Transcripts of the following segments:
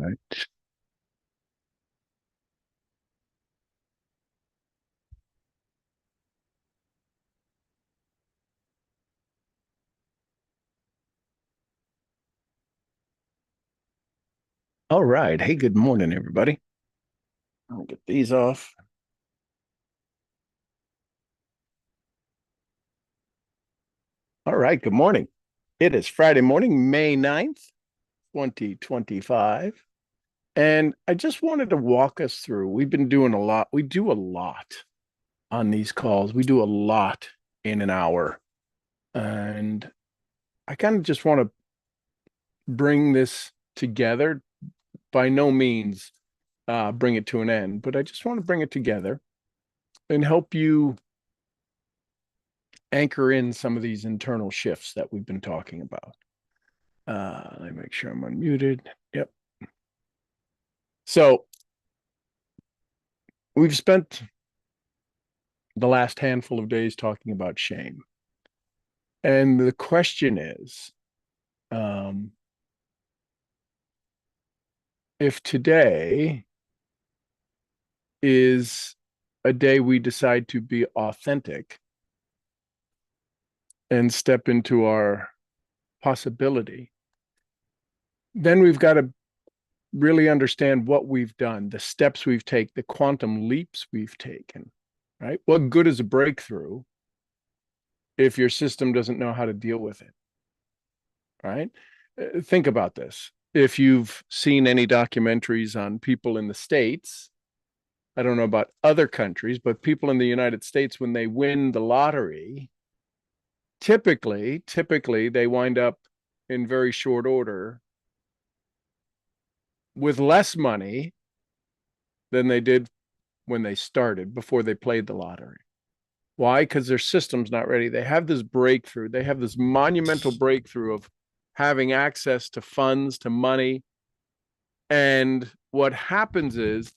right. All right. Hey, good morning, everybody. I'll get these off. All right. Good morning. It is Friday morning, May 9th, 2025. And I just wanted to walk us through. We've been doing a lot. We do a lot on these calls. We do a lot in an hour. And I kind of just want to bring this together. By no means bring it to an end, but I just want to bring it together and help you anchor in some of these internal shifts that we've been talking about. Let me make sure I'm unmuted. Yep. So we've spent the last handful of days talking about shame. And the question is, if today is a day we decide to be authentic and step into our possibility, then we've got to really understand what we've done, the steps we've taken, the quantum leaps we've taken, right? What good is a breakthrough if your system doesn't know how to deal with it, right? Think about this. If you've seen any documentaries on people in the States, I don't know about other countries, but people in the United States, when they win the lottery, typically they wind up in very short order with less money than they did when they started, before they played the lottery. Why? Because their system's not ready. They have this breakthrough. They have this monumental breakthrough of having access to funds, to money. And what happens is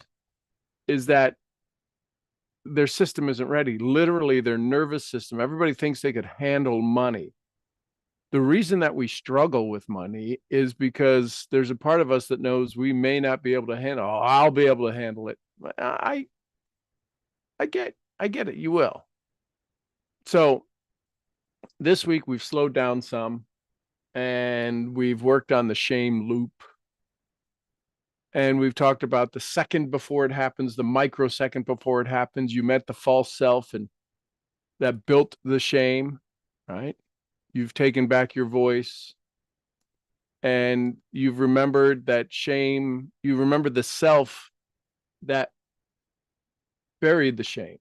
that their system isn't ready. Literally, their nervous system. Everybody thinks they could handle money. The reason that we struggle with money is because there's a part of us that knows we may not be able to handle. Oh, I'll be able to handle it. I get it. You will. So this week we've slowed down some, and we've worked on the shame loop. And we've talked about the second before it happens, the microsecond before it happens. You met the false self, and that built the shame, right? You've taken back your voice, and you've remembered that shame. You remember the self that buried the shame,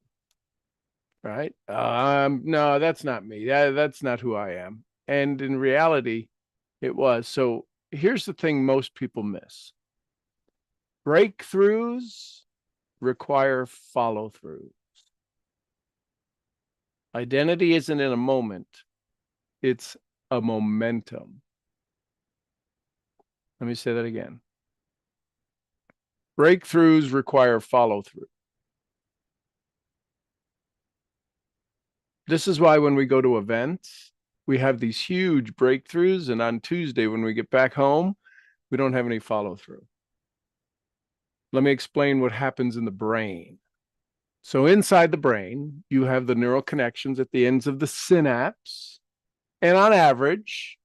right? No, that's not me. That's not who I am. And in reality, it was. So here's the thing most people miss. Breakthroughs require follow through. Identity isn't in a moment, it's a momentum. Let me say that again. Breakthroughs require follow through. This is why when we go to events, we have these huge breakthroughs, and on Tuesday, when we get back home, we don't have any follow through. Let me explain what happens in the brain. So inside the brain, you have the neural connections at the ends of the synapse. And on average,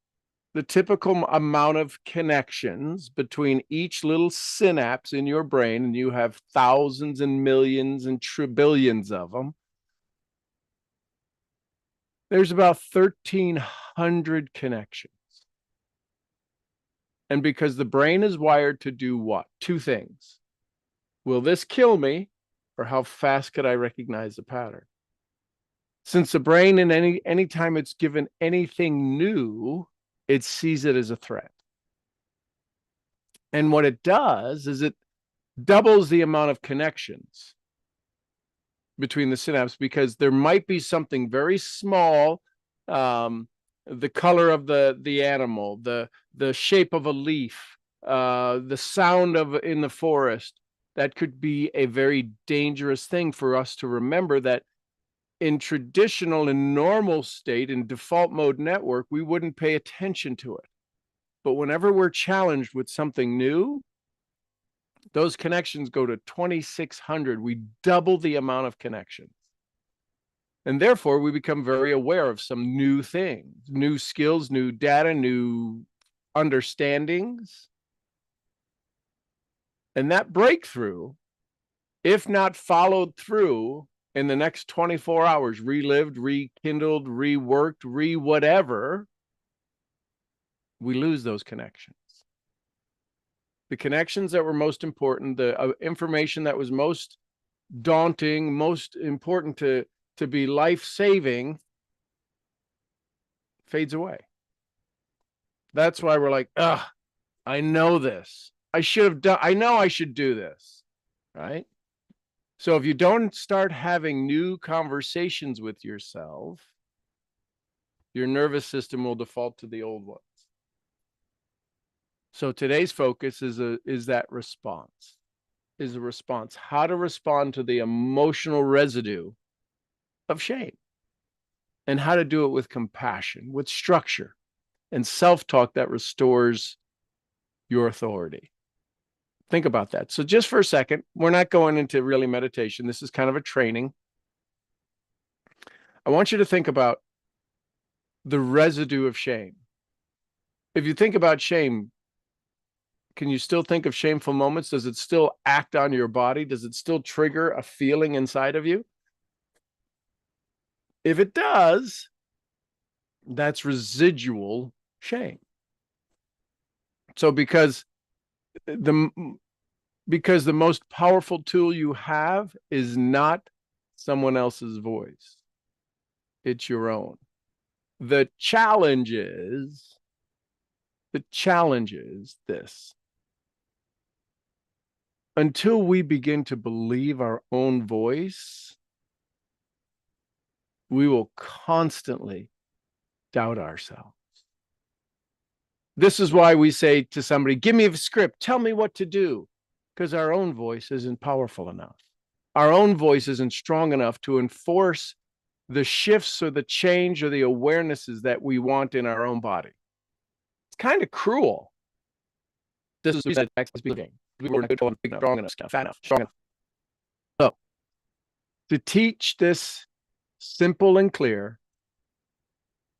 the typical amount of connections between each little synapse in your brain, and you have thousands and millions and trillions of them, there's about 1,300 connections. And because the brain is wired to do what? Two things. Will this kill me? Or how fast could I recognize the pattern? Since the brain, in any time it's given anything new, it sees it as a threat. And what it does is it doubles the amount of connections between the synapse, because there might be something very small, the color of the animal, the shape of a leaf, the sound of in the forest, that could be a very dangerous thing for us to remember, that in traditional and normal state, in default mode network, we wouldn't pay attention to it. But whenever we're challenged with something new, Those connections go to 2,600. We double the amount of connections. And therefore, we become very aware of some new things, new skills, new data, new understandings. And that breakthrough, if not followed through in the next 24 hours, relived, rekindled, reworked, whatever, we lose those connections. The connections that were most important, the information that was most daunting, most important to be life-saving, fades away. That's why we're like, I know this. I know I should do this, right? So if you don't start having new conversations with yourself, your nervous system will default to the old ones. So today's focus is that response. Is a response. How to respond to the emotional residue of shame, and how to do it with compassion, with structure, and self-talk that restores your authority. Think about that. So just for a second, we're not going into really meditation. This is kind of a training. I want you to think about the residue of shame. If you think about shame, can you still think of shameful moments? Does it still act on your body? Does it still trigger a feeling inside of you? If it does, that's residual shame. So because the most powerful tool you have is not someone else's voice, it's your own. The challenge is this: until we begin to believe our own voice, we will constantly doubt ourselves. This is why we say to somebody, give me a script, tell me what to do, because our own voice isn't powerful enough. Our own voice isn't strong enough to enforce the shifts or the change or the awarenesses that we want in our own body. It's kind of cruel. This is speaking. We were not strong enough, fat enough, strong enough. So, to teach this simple and clear,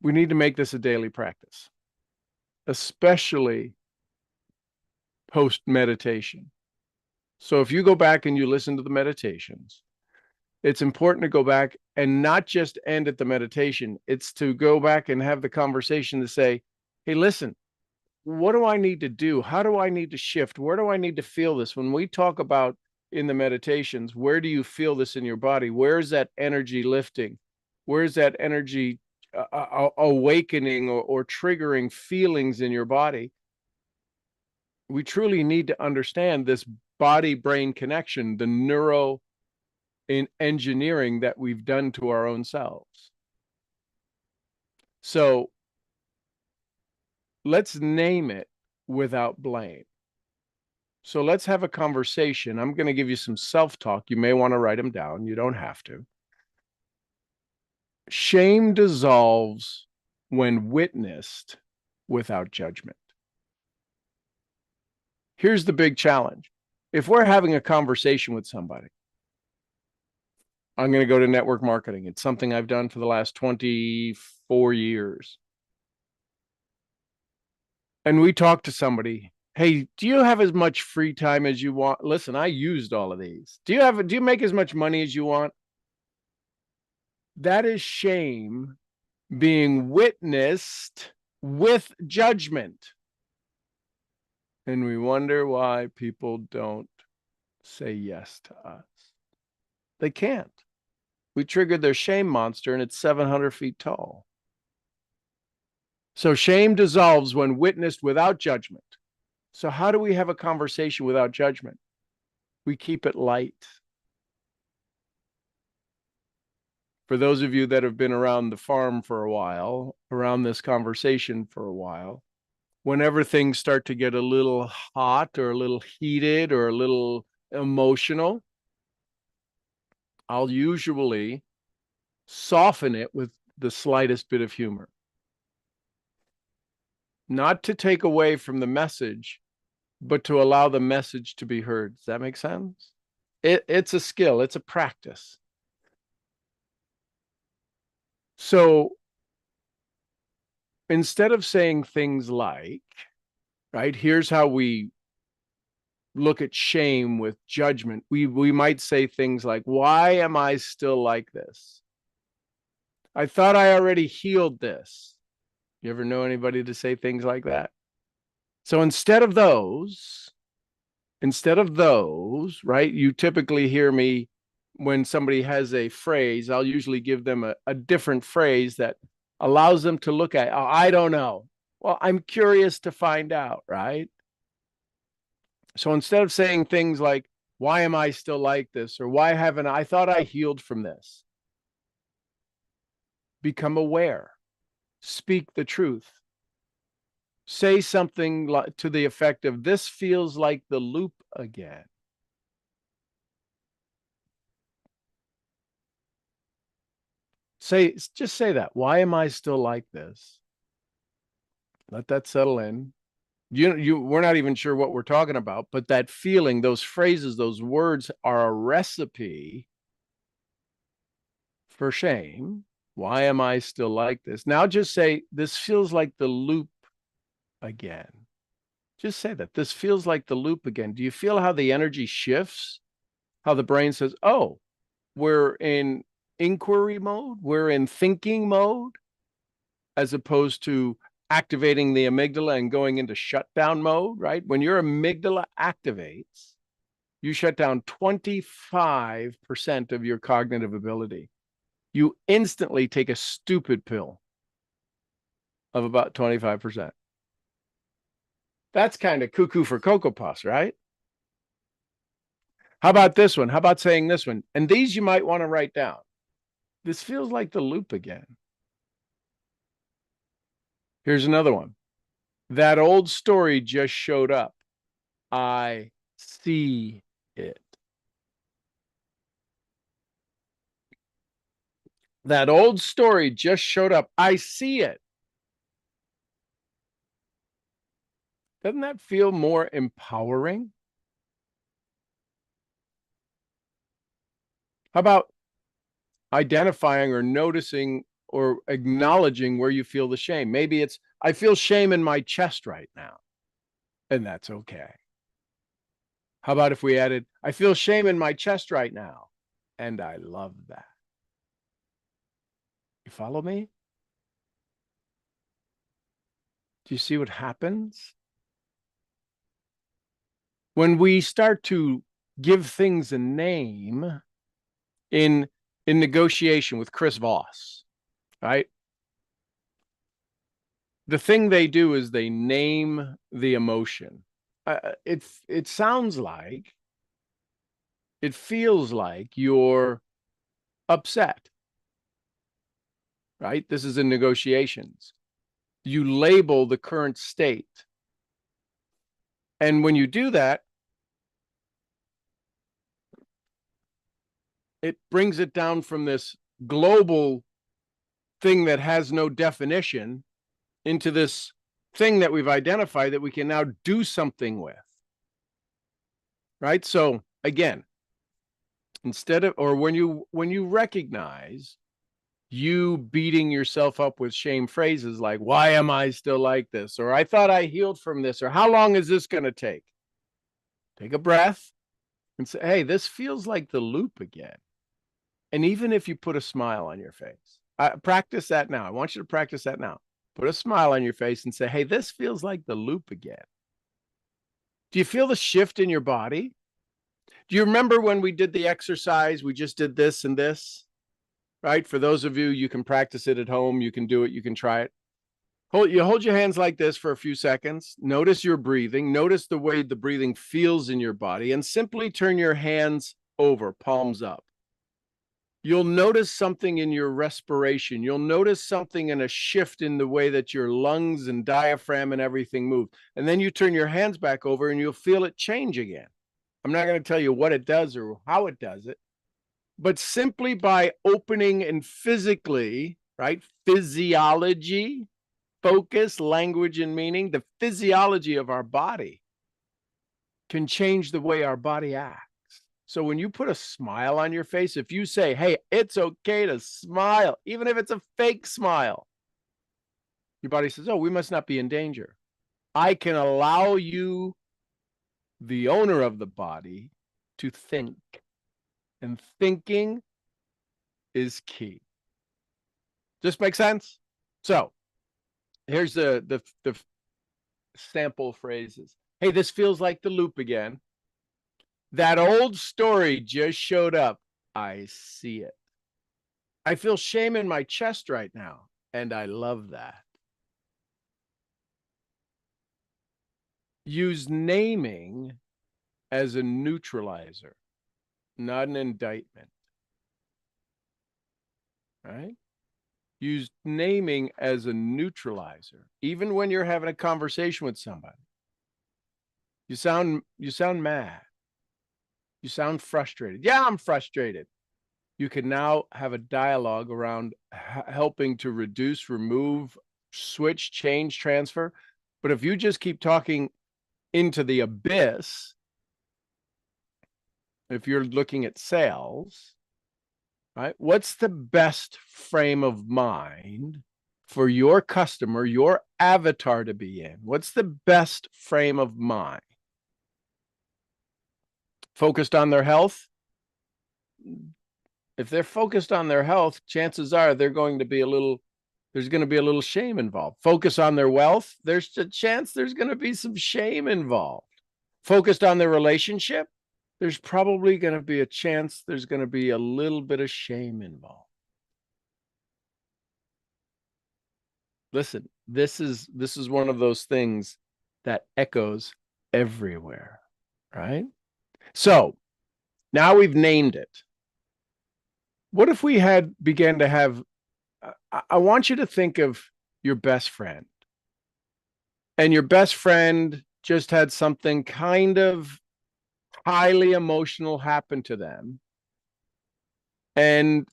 we need to make this a daily practice, especially post-meditation. So if you go back and you listen to the meditations, it's important to go back and not just end at the meditation. It's to go back and have the conversation to say, hey, listen, what do I need to do? How do I need to shift? Where do I need to feel this? When we talk about in the meditations, where do you feel this in your body? Where's that energy lifting? Where's that energy awakening or triggering feelings in your body? We truly need to understand this body-brain connection, the neuro engineering that we've done to our own selves. So let's name it without blame. So let's have a conversation. I'm going to give you some self-talk. You may want to write them down. You don't have to. Shame dissolves when witnessed without judgment. Here's the big challenge. If we're having a conversation with somebody, I'm going to go to network marketing. It's something I've done for the last 24 years. And we talk to somebody, hey, do you have as much free time as you want? Listen, I used all of these. Do you make as much money as you want? That is shame being witnessed with judgment. And we wonder why people don't say yes to us. They can't. We triggered their shame monster and it's 700 feet tall. So shame dissolves when witnessed without judgment. So how do we have a conversation without judgment? We keep it light. For those of you that have been around the farm for a while, around this conversation for a while, whenever things start to get a little hot or a little heated or a little emotional, I'll usually soften it with the slightest bit of humor. Not to take away from the message, but to allow the message to be heard. Does that make sense? It's a skill, it's a practice. So instead of saying things like, right, here's how we look at shame with judgment, we might say things like, why am I still like this? I thought I already healed this. You ever know anybody to say things like that? So instead of those, right, you typically hear me when somebody has a phrase, I'll usually give them a different phrase that allows them to look at, oh, I don't know. Well, I'm curious to find out, right? So instead of saying things like, why am I still like this? Or why haven't I thought I healed from this? Become aware. Speak the truth. Say something to the effect of, this feels like the loop again. Just say that. Why am I still like this? Let that settle in. We're not even sure what we're talking about, but that feeling, those phrases, those words are a recipe for shame. Why am I still like this? Now just say, this feels like the loop again. Just say that. This feels like the loop again. Do you feel how the energy shifts? How the brain says, oh, we're in inquiry mode, we're in thinking mode, as opposed to activating the amygdala and going into shutdown mode, right? When your amygdala activates, you shut down 25% of your cognitive ability. You instantly take a stupid pill of about 25%. That's kind of cuckoo for Cocoa Puffs, right? How about this one? How about saying this one? And these you might want to write down. This feels like the loop again. Here's another one. That old story just showed up. I see it. That old story just showed up. I see it. Doesn't that feel more empowering? How about identifying or noticing or acknowledging where you feel the shame? Maybe it's, I feel shame in my chest right now, and that's okay. How about if we added, I feel shame in my chest right now, and I love that. You follow me? Do you see what happens? When we start to give things a name in negotiation with Chris Voss, right? The thing they do is they name the emotion. It sounds like, it feels like you're upset, right? This is in negotiations. You label the current state. And when you do that, it brings it down from this global thing that has no definition into this thing that we've identified that we can now do something with. Right? So again, instead of, or when you recognize you beating yourself up with shame phrases like, why am I still like this? Or I thought I healed from this, or how long is this going to take? Take a breath and say, hey, this feels like the loop again. And even if you put a smile on your face, practice that now. I want you to practice that now. Put a smile on your face and say, hey, this feels like the loop again. Do you feel the shift in your body? Do you remember when we did the exercise? We just did this and this, right? For those of you, you can practice it at home. You can do it. You can try it. Hold your hands like this for a few seconds. Notice your breathing. Notice the way the breathing feels in your body, and simply turn your hands over, palms up. You'll notice something in your respiration. You'll notice something in a shift in the way that your lungs and diaphragm and everything move. And then you turn your hands back over and you'll feel it change again. I'm not going to tell you what it does or how it does it, but simply by opening and physically, right? Physiology, focus, language, and meaning, the physiology of our body can change the way our body acts. So when you put a smile on your face, if you say, hey, it's okay to smile, even if it's a fake smile, your body says, oh, we must not be in danger. I can allow you, the owner of the body, to think. And thinking is key. Just make sense? So here's the sample phrases. Hey, this feels like the loop again. That old story just showed up. I see it. I feel shame in my chest right now, and I love that. Use naming as a neutralizer, not an indictment. Right? Use naming as a neutralizer, even when you're having a conversation with somebody. You sound mad. You sound frustrated. Yeah, I'm frustrated. You can now have a dialogue around helping to reduce, remove, switch, change, transfer. But if you just keep talking into the abyss, if you're looking at sales, right? What's the best frame of mind for your customer, your avatar to be in? What's the best frame of mind? Focused on their health? If they're focused on their health, chances are there's going to be a little shame involved. Focus on their wealth, there's a chance there's going to be some shame involved. Focused on their relationship, there's probably going to be a chance there's going to be a little bit of shame involved. Listen, this is one of those things that echoes everywhere, right? So now we've named it. What if we began to have, I want you to think of your best friend, and your best friend just had something kind of highly emotional happen to them. And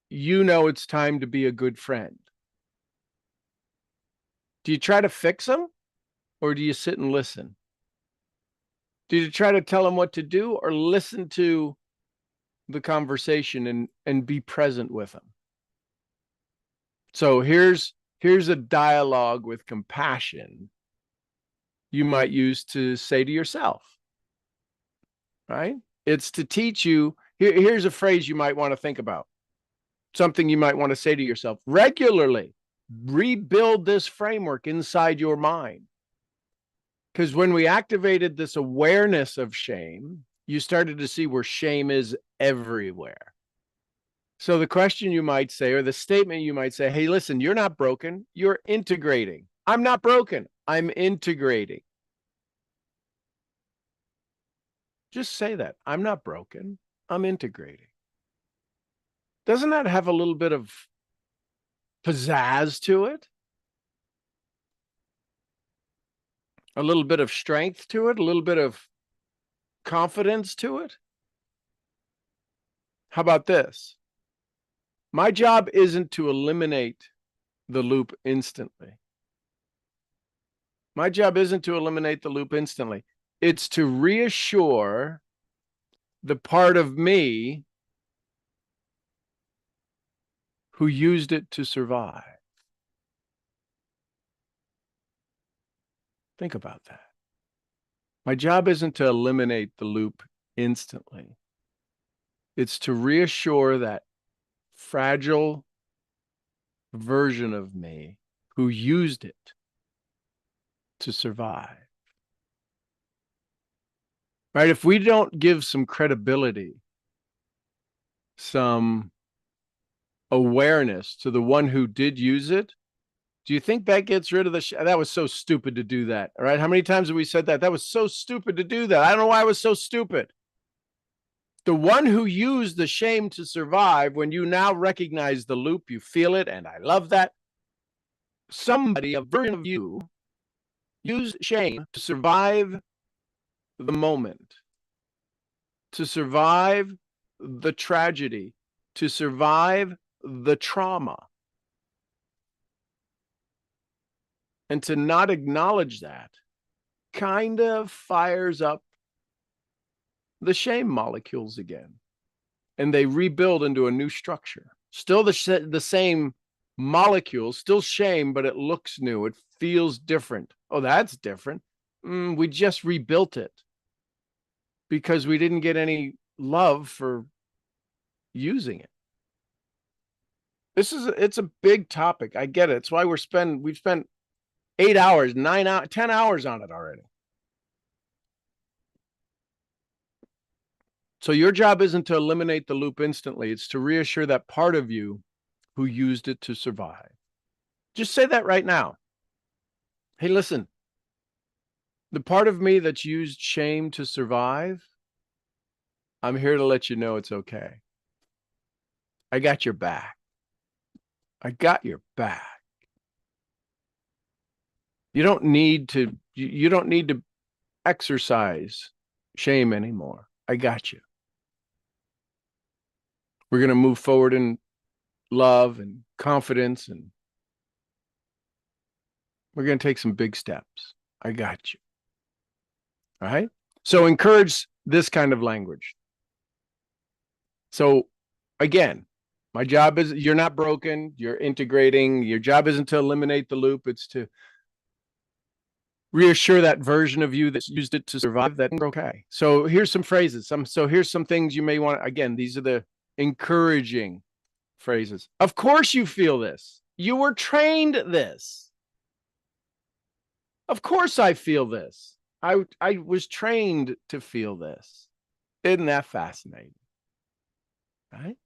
you know it's time to be a good friend. Do you try to fix them, or do you sit and listen? Do you try to tell them what to do, or listen to the conversation and be present with them? So here's a dialogue with compassion you might use to say to yourself, right? It's to teach you. Here's a phrase you might want to think about, something you might want to say to yourself regularly. Rebuild this framework inside your mind. Because when we activated this awareness of shame, you started to see where shame is everywhere. So the question you might say, or the statement you might say, hey, listen, you're not broken. You're integrating. I'm not broken. I'm integrating. Just say that. I'm not broken. I'm integrating. Doesn't that have a little bit of pizzazz to it? A little bit of strength to it? A little bit of confidence to it? How about this? My job isn't to eliminate the loop instantly. My job isn't to eliminate the loop instantly. It's to reassure the part of me who used it to survive. Think about that. My job isn't to eliminate the loop instantly. It's to reassure that fragile version of me who used it to survive. Right? If we don't give some credibility, some awareness to the one who did use it, do you think that gets rid of that was so stupid to do that? All right. How many times have we said that? That was so stupid to do that. I don't know why it was so stupid. The one who used the shame to survive, when you now recognize the loop, you feel it. And I love that. Somebody, a version of you, used shame to survive the moment, to survive the tragedy, to survive the trauma. And to not acknowledge that kind of fires up the shame molecules again, and they rebuild into a new structure. Still the same molecules, still shame, but it looks new. It feels different. Oh, that's different. We just rebuilt it because we didn't get any love for using it. It's a big topic. I get it. It's why we've spent 8 hours, 9 hours, 10 hours on it already. So your job isn't to eliminate the loop instantly. It's to reassure that part of you who used it to survive. Just say that right now. Hey, listen, the part of me that's used shame to survive, I'm here to let you know it's okay. I got your back. I got your back. You don't need to exercise shame anymore. I got you. We're going to move forward in love and confidence, and we're going to take some big steps. I got you. All right. So encourage this kind of language. So again, my job is, you're not broken, you're integrating. Your job isn't to eliminate the loop. It's to reassure that version of you that's used it to survive that it's okay. So here's some phrases. Here's some things you may want. Again, these are the encouraging phrases. Of course you feel this. You were trained this. Of course I feel this. I was trained to feel this. Isn't that fascinating? Right?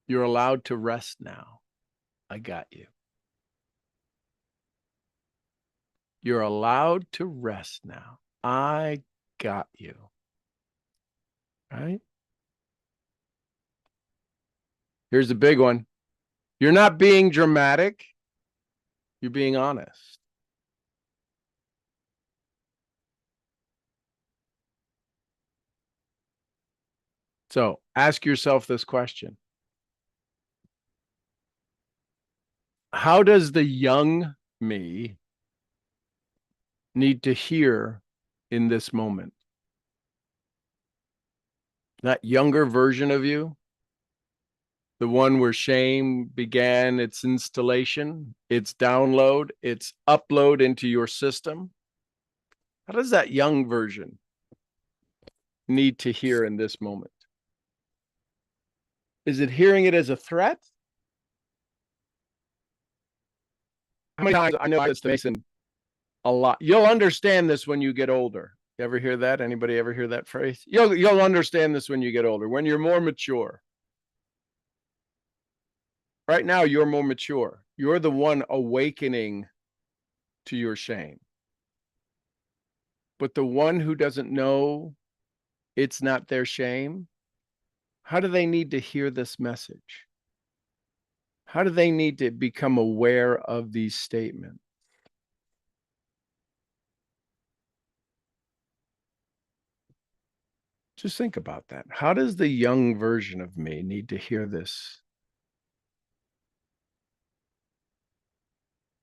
You're allowed to rest now. I got you. You're allowed to rest now. I got you. Right? Here's the big one. You're not being dramatic. You're being honest. So ask yourself this question. How does the young me need to hear in this moment? That younger version of you, the one where shame began its installation, its download, its upload into your system. How does that young version need to hear in this moment? Is it hearing it as a threat? How many times, I know this to Mason a lot. You'll understand this when you get older. You ever hear that? Anybody ever hear that phrase? You'll understand this when you get older, when you're more mature. Right now, you're more mature. You're the one awakening to your shame. But the one who doesn't know it's not their shame, how do they need to hear this message? How do they need to become aware of these statements? Just think about that. How does the young version of me need to hear this?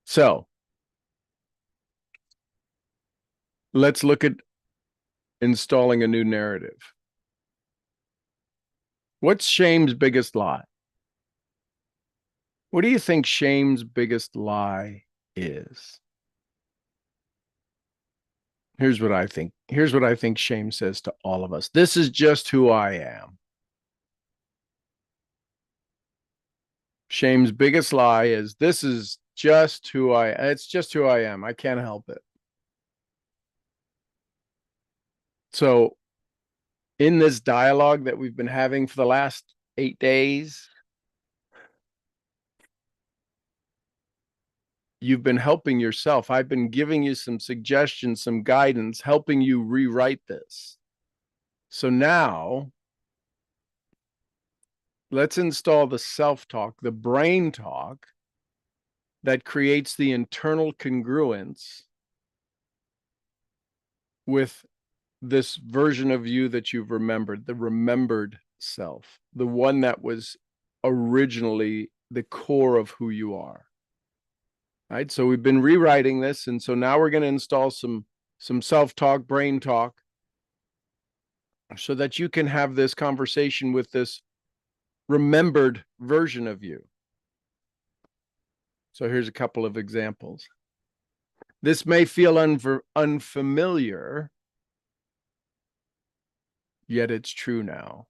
So let's look at installing a new narrative. What's shame's biggest lie? What do you think shame's biggest lie is? Here's what I think. Here's what I think shame says to all of us. This is just who I am. Shame's biggest lie is, this is just who it's just who I am. I can't help it. So in this dialogue that we've been having for the last 8 days, you've been helping yourself. I've been giving you some suggestions, some guidance, helping you rewrite this. So now let's install the self-talk, the brain talk that creates the internal congruence with this version of you that you've remembered, the remembered self, the one that was originally the core of who you are. Right. So we've been rewriting this. And so now we're going to install some self-talk, brain talk, so that you can have this conversation with this remembered version of you. So here's a couple of examples. This may feel unfamiliar, yet it's true now.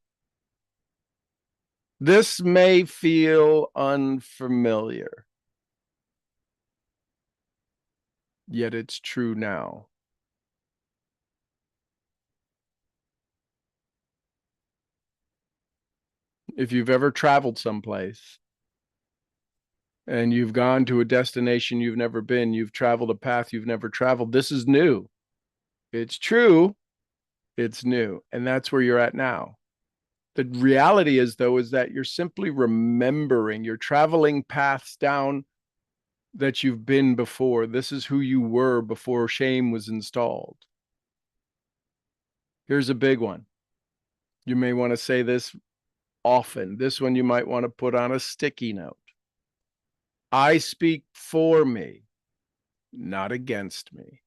This may feel unfamiliar, yet it's true now. If you've ever traveled someplace and you've gone to a destination you've never been, you've traveled a path you've never traveled, this is new. It's true. It's new. And that's where you're at now. The reality is, though, is that you're simply remembering, you're traveling paths down that you've been before. This is who you were before shame was installed. Here's a big one. You may want to say this often. This one you might want to put on a sticky note. I speak for me, not against me.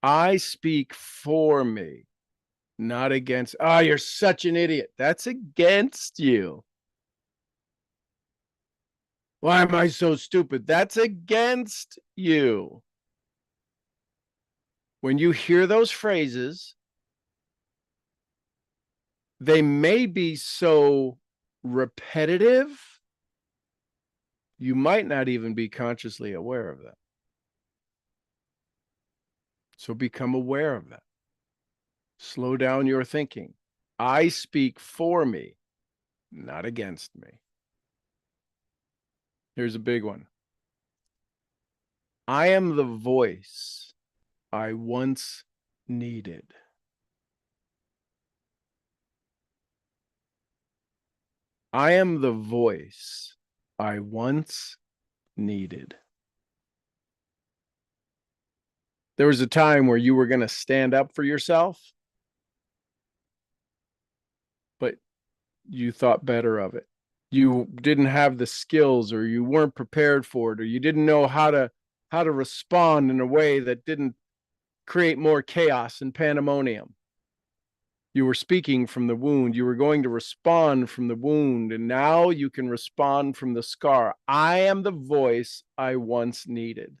I speak for me, not against. Oh, you're such an idiot. That's against you. Why am I so stupid? That's against you. When you hear those phrases, they may be so repetitive, you might not even be consciously aware of them. So become aware of that. Slow down your thinking. I speak for me, not against me. Here's a big one. I am the voice I once needed. I am the voice I once needed. There was a time where you were going to stand up for yourself, but you thought better of it. You didn't have the skills, or you weren't prepared for it, or you didn't know how to respond in a way that didn't create more chaos and pandemonium. You were speaking from the wound. You were going to respond from the wound, and now you can respond from the scar. I am the voice I once needed.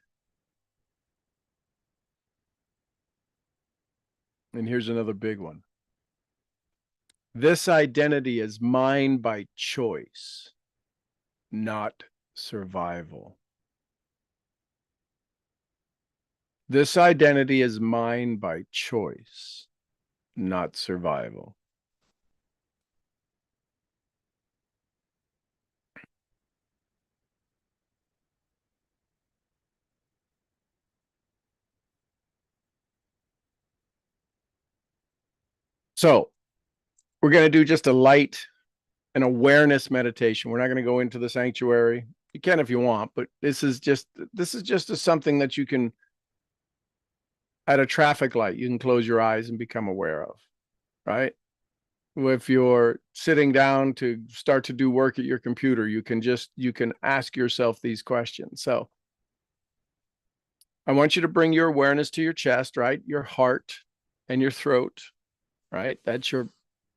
And here's another big one. This identity is mine by choice, not survival. This identity is mine by choice, not survival. So we're going to do just a light an awareness meditation. We're not going to go into the sanctuary. You can if you want, but this is just something that you can, at a traffic light, you can close your eyes and become aware of, right? If you're sitting down to start to do work at your computer, you can ask yourself these questions. So I want you to bring your awareness to your chest, right? Your heart and your throat, right? That's your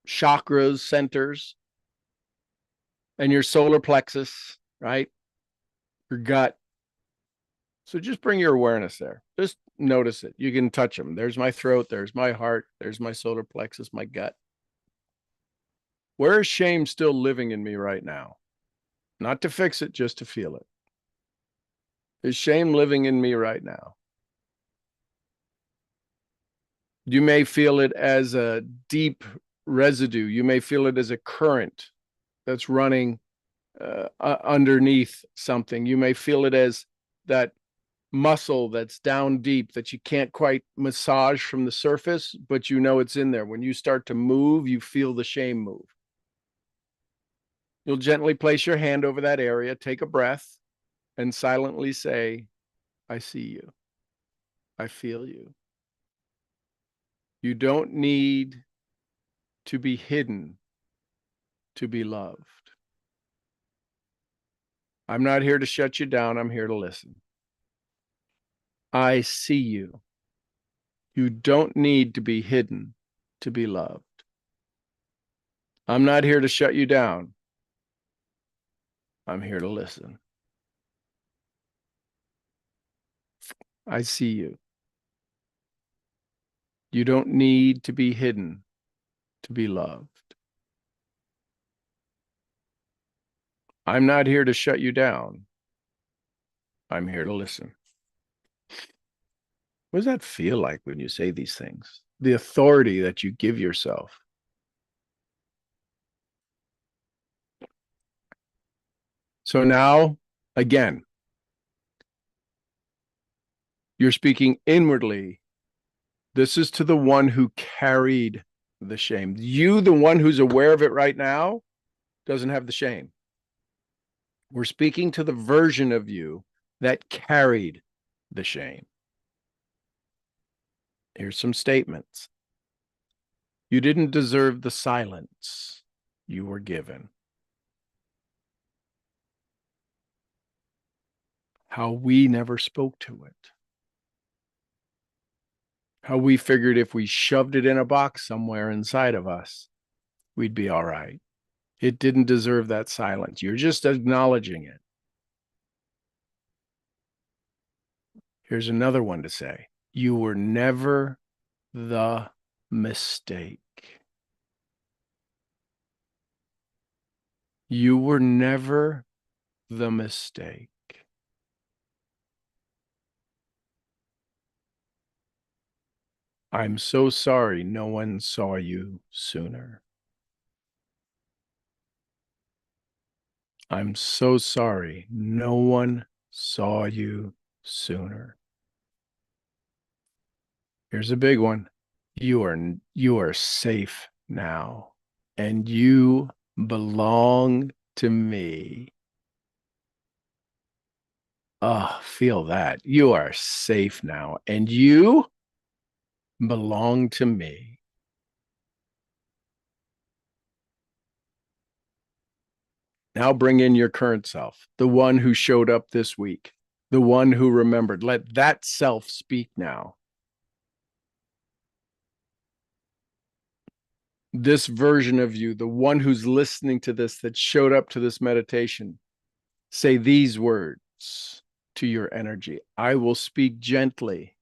chakras, centers, and your solar plexus, right? Your gut. So just bring your awareness there. Just notice it. You can touch them. There's my throat. There's my heart. There's my solar plexus, my gut. Where is shame still living in me right now? Not to fix it, just to feel it. Is shame living in me right now? You may feel it as a deep residue. You may feel it as a current that's running underneath something. You may feel it as that muscle that's down deep that you can't quite massage from the surface, but you know it's in there. When you start to move, you feel the shame move. You'll gently place your hand over that area, take a breath, and silently say, I see you. I feel you. You don't need to be hidden to be loved. I'm not here to shut you down. I'm here to listen. I see you. You don't need to be hidden to be loved. I'm not here to shut you down. I'm here to listen. I see you. You don't need to be hidden to be loved. I'm not here to shut you down. I'm here to listen. What does that feel like when you say these things? The authority that you give yourself. So now, again, you're speaking inwardly. This is to the one who carried the shame. You, the one who's aware of it right now, doesn't have the shame. We're speaking to the version of you that carried the shame. Here's some statements. You didn't deserve the silence you were given. How we never spoke to it. How we figured if we shoved it in a box somewhere inside of us, we'd be all right. It didn't deserve that silence. You're just acknowledging it. Here's another one to say. You were never the mistake. You were never the mistake. I'm so sorry no one saw you sooner. I'm so sorry no one saw you sooner. Here's a big one. You are safe now, and you belong to me. Oh, feel that. You are safe now, and you belong to me. Now bring in your current self, the one who showed up this week, the one who remembered. Let that self speak now. This version of you, the one who's listening to this, that showed up to this meditation, say these words to your energy. I will speak gently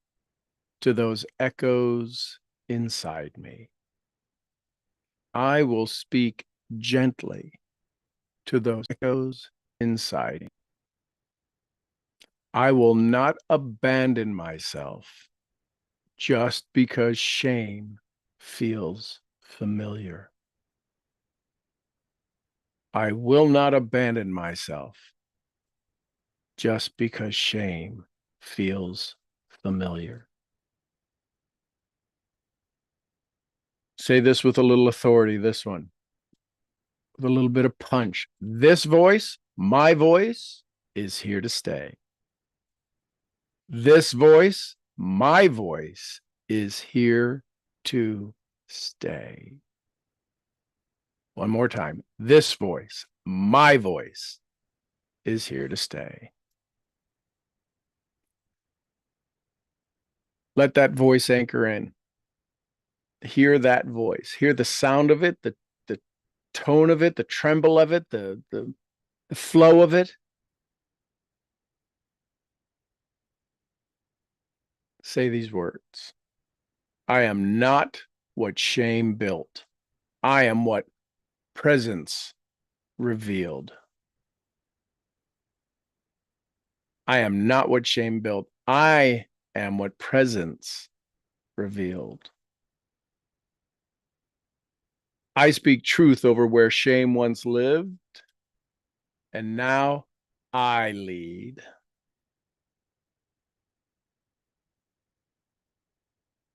to those echoes inside me. I will speak gently to those echoes inside me. I will not abandon myself just because shame feels familiar. I will not abandon myself just because shame feels familiar. Say this with a little authority, this one, with a little bit of punch. This voice, my voice, is here to stay. This voice, my voice, is here to stay. One more time. This voice, my voice, is here to stay. Let that voice anchor in. Hear that voice. Hear the sound of it, the tone of it, the tremble of it, the flow of it. Say these words. I am not what shame built. I am what presence revealed. I am not what shame built. I am what presence revealed. I speak truth over where shame once lived, and now I lead.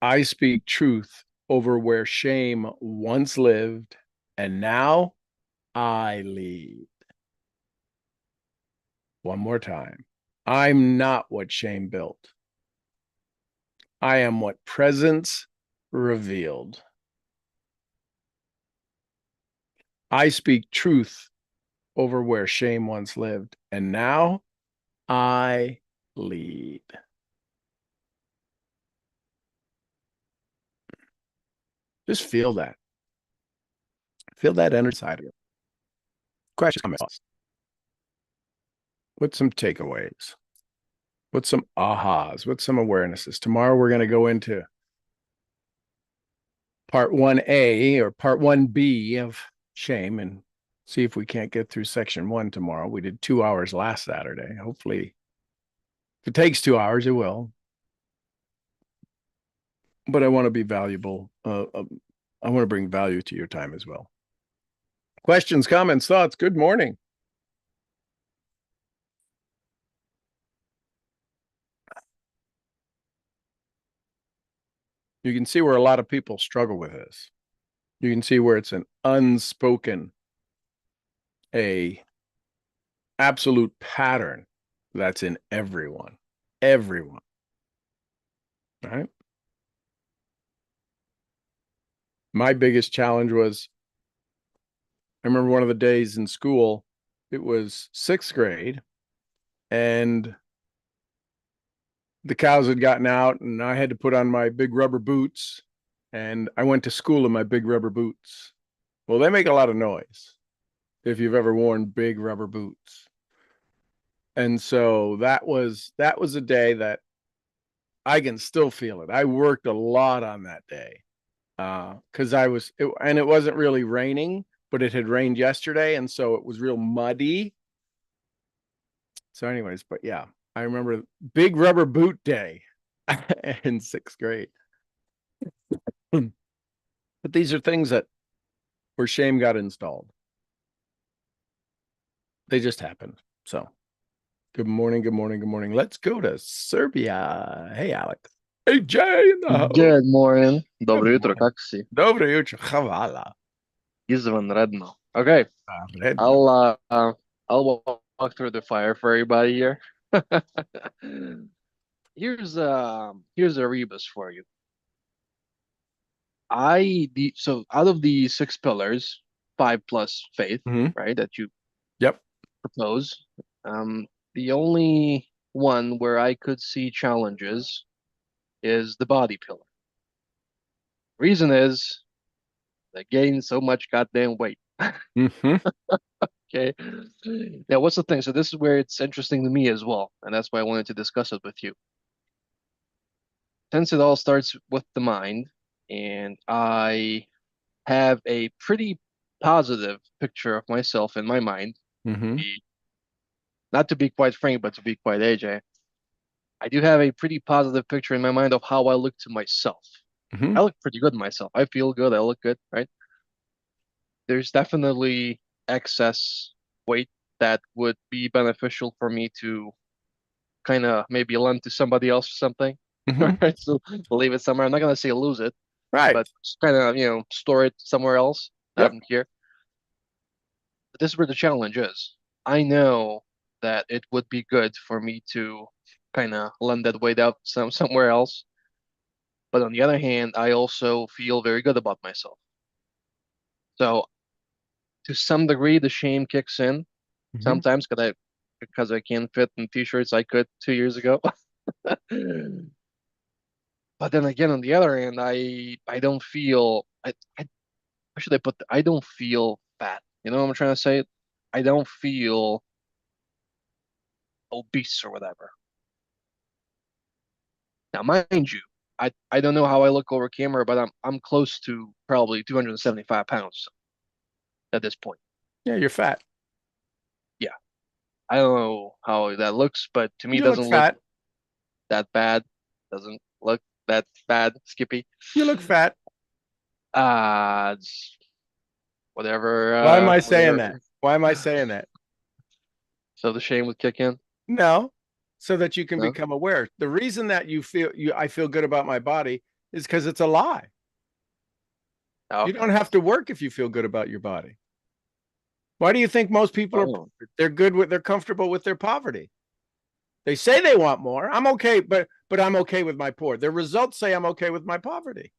I speak truth over where shame once lived, and now I lead. One more time. I'm not what shame built. I am what presence revealed. I speak truth over where shame once lived. And now I lead. Just feel that. Feel that energy side of it. Questions, comments. What's some takeaways? What's some ahas? What's some awarenesses? Tomorrow we're going to go into part 1A or part 1B of shame and see if we can't get through section 1 tomorrow. We did 2 hours last Saturday. Hopefully, if it takes 2 hours, it will. But I want to be valuable. I want to bring value to your time as well. Questions, comments, thoughts? Good morning. You can see where a lot of people struggle with this. You can see where it's an unspoken, a absolute pattern that's in everyone. Everyone. Right? My biggest challenge was, I remember one of the days in school, it was 6th grade, and the cows had gotten out, and I had to put on my big rubber boots, and I went to school in my big rubber boots. Well, they make a lot of noise if you've ever worn big rubber boots. And so that was a day that I can still feel it. I worked a lot on that day because it wasn't really raining, but it had rained yesterday, and so it was real muddy. So, anyways, but yeah, I remember big rubber boot day in 6th grade. But these are things that where shame got installed. They just happened. So, good morning, good morning, good morning. Let's go to Serbia. Hey, Alex. Hey, Jay in the house. Good morning. Good Dobro jutro, morning. kako si? Dobro jutro, hvala. Izvanredno. Okay, Vredno. I'll walk through the fire for everybody here. Here's a rebus for you. So out of the 6 pillars, 5 plus faith, Mhm. right, that you Yep. propose, the only one where I could see challenges is the body pillar. Reason is they gain so much goddamn weight. Mhm. Okay. Now, what's the thing? So this is where it's interesting to me as well, and that's why I wanted to discuss it with you. Since it all starts with the mind, and I have a pretty positive picture of myself in my mind, Mhm. not to be quite frank, but to be quite AJ, I do have a pretty positive picture in my mind of how I look to myself. Mhm. I look pretty good to myself. I feel good. I look good, right? There's definitely excess weight that would be beneficial for me to kind of maybe lend to somebody else or something. Mhm. Right? So leave it somewhere. I'm not gonna say lose it, Right. but kind of store it somewhere else, not Yep. in here. But this is where the challenge is. I know that it would be good for me to kind of lend that weight out somewhere else. But on the other hand, I also feel very good about myself. So to some degree, the shame kicks in Mhm. sometimes because I can't fit in t-shirts I could 2 years ago. But then again, on the other hand, I don't feel how should I put I don't feel fat. You know what I'm trying to say? I don't feel obese or whatever. Now, mind you, I don't know how I look over camera, but I'm close to probably 275 pounds at this point. Yeah, you're fat. Yeah, I don't know how that looks, but to me, it You look doesn't look fat. that bad. Doesn't look that bad, Skippy. You look fat. It's whatever, Why am I saying that? whatever. Why am I saying that? So the shame would kick in. No, so that you can No? become aware. The reason that I feel good about my body is because it's a lie. You Okay. don't have to work if you feel good about your body. Why do you think most people are Oh, they're comfortable with their poverty? They say they want more. I'm okay, but I'm okay with my poor. Their results say I'm okay with my poverty.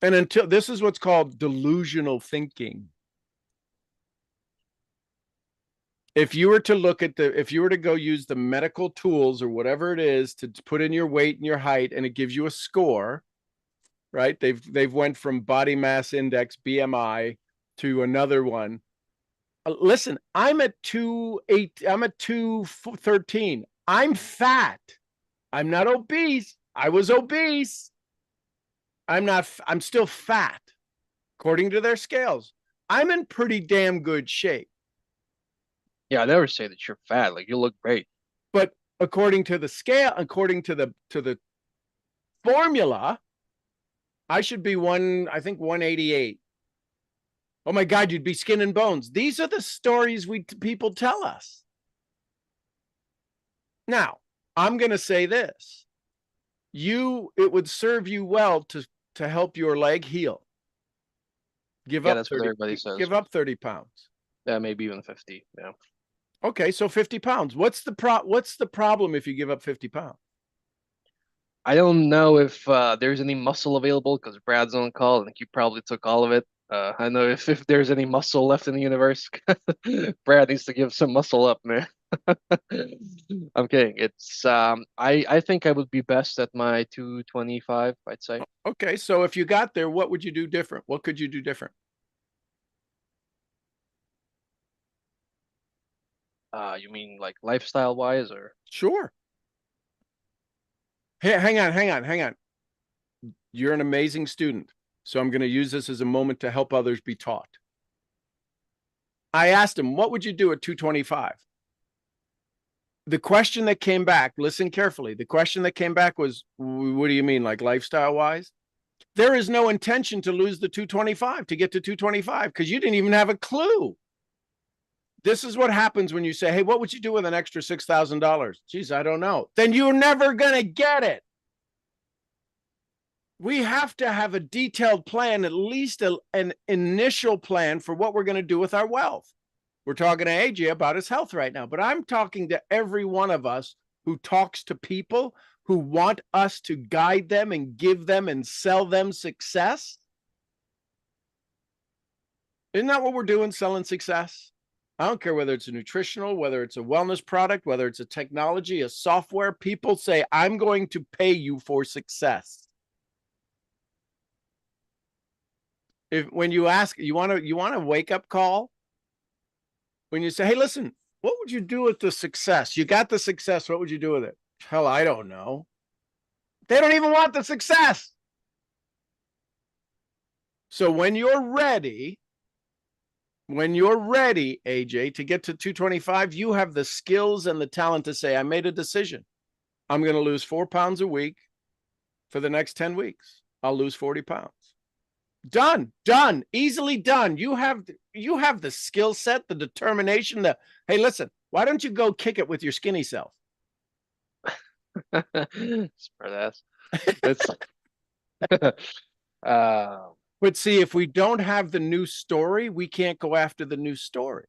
And until this is what's called delusional thinking. If you were to look at if you were to go use the medical tools or whatever it is to put in your weight and your height, and it gives you a score, right? They've went from body mass index, BMI, to another one. Listen, I'm at 2.8, I'm at 213. I'm fat. I'm not obese. I was obese. I'm still fat, according to their scales. I'm in pretty damn good shape. Yeah, I never say that you're fat. Like, you look great. But according to the scale, according to the formula, I should be I think 188. Oh my God, you'd be skin and bones. These are the stories people tell us. Now, I'm going to say this. It would serve you well to help your leg heal. Give Yeah, up that's what 30, everybody says. give up 30 pounds. Yeah, maybe even 50. Yeah. Okay, so 50 pounds. What's the problem if you give up 50 pounds? I don't know if there's any muscle available because Brad's on call. I think you probably took all of it. I know if there's any muscle left in the universe, Brad needs to give some muscle up, man. I'm kidding. It's I think I would be best at my 225, I'd say. Okay, so if you got there, what would you do different? What could you do different? You mean like lifestyle wise or? Sure. Hey, hang on. You're an amazing student. So I'm going to use this as a moment to help others be taught. I asked him, what would you do at 225? The question that came back, listen carefully. The question that came back was, what do you mean, like lifestyle wise? There is no intention to lose the 225 to get to 225 because you didn't even have a clue. This is what happens when you say, hey, what would you do with an extra $6,000? Geez, I don't know. Then you're never going to get it. We have to have a detailed plan, at least an initial plan for what we're going to do with our wealth. We're talking to AJ about his health right now, but I'm talking to every one of us who talks to people who want us to guide them and give them and sell them success. Isn't that what we're doing, selling success? I don't care whether it's a nutritional, whether it's a wellness product, whether it's a technology, a software. People say, I'm going to pay you for success. When you ask, you want a wake up call? When you say, hey, listen, what would you do with the success? You got the success. What would you do with it? Hell, I don't know. They don't even want the success. So when you're ready, AJ, to get to 225, you have the skills and the talent to say, I made a decision. I'm going to lose 4 pounds a week for the next 10 weeks. I'll lose 40 pounds. Done, easily done. You have the skill set, the determination. Hey, listen, why don't you go kick it with your skinny self? Smart ass. It's but see, if we don't have the new story, we can't go after the new story.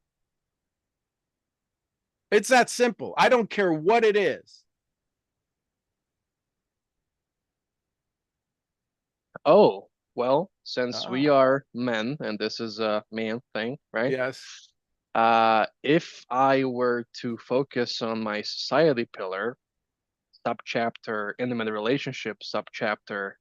It's that simple. I don't care what it is. Oh, well, since we are men and this is a man thing, right? Yes. If I were to focus on my society pillar, subchapter intimate relationship, subchapter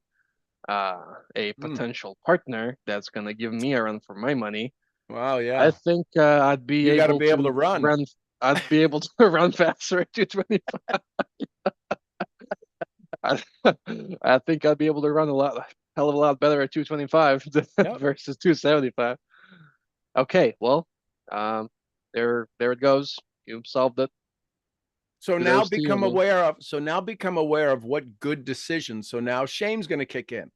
a potential partner that's gonna give me a run for my money. Wow, yeah. I think I'd be you able be able to run. I'd be able to run faster at 225. I think I'd be able to run hell of a lot better at 225 versus 275. Okay, well, there it goes. You solved it. So now become aware of what good decisions. So now shame's going to kick in.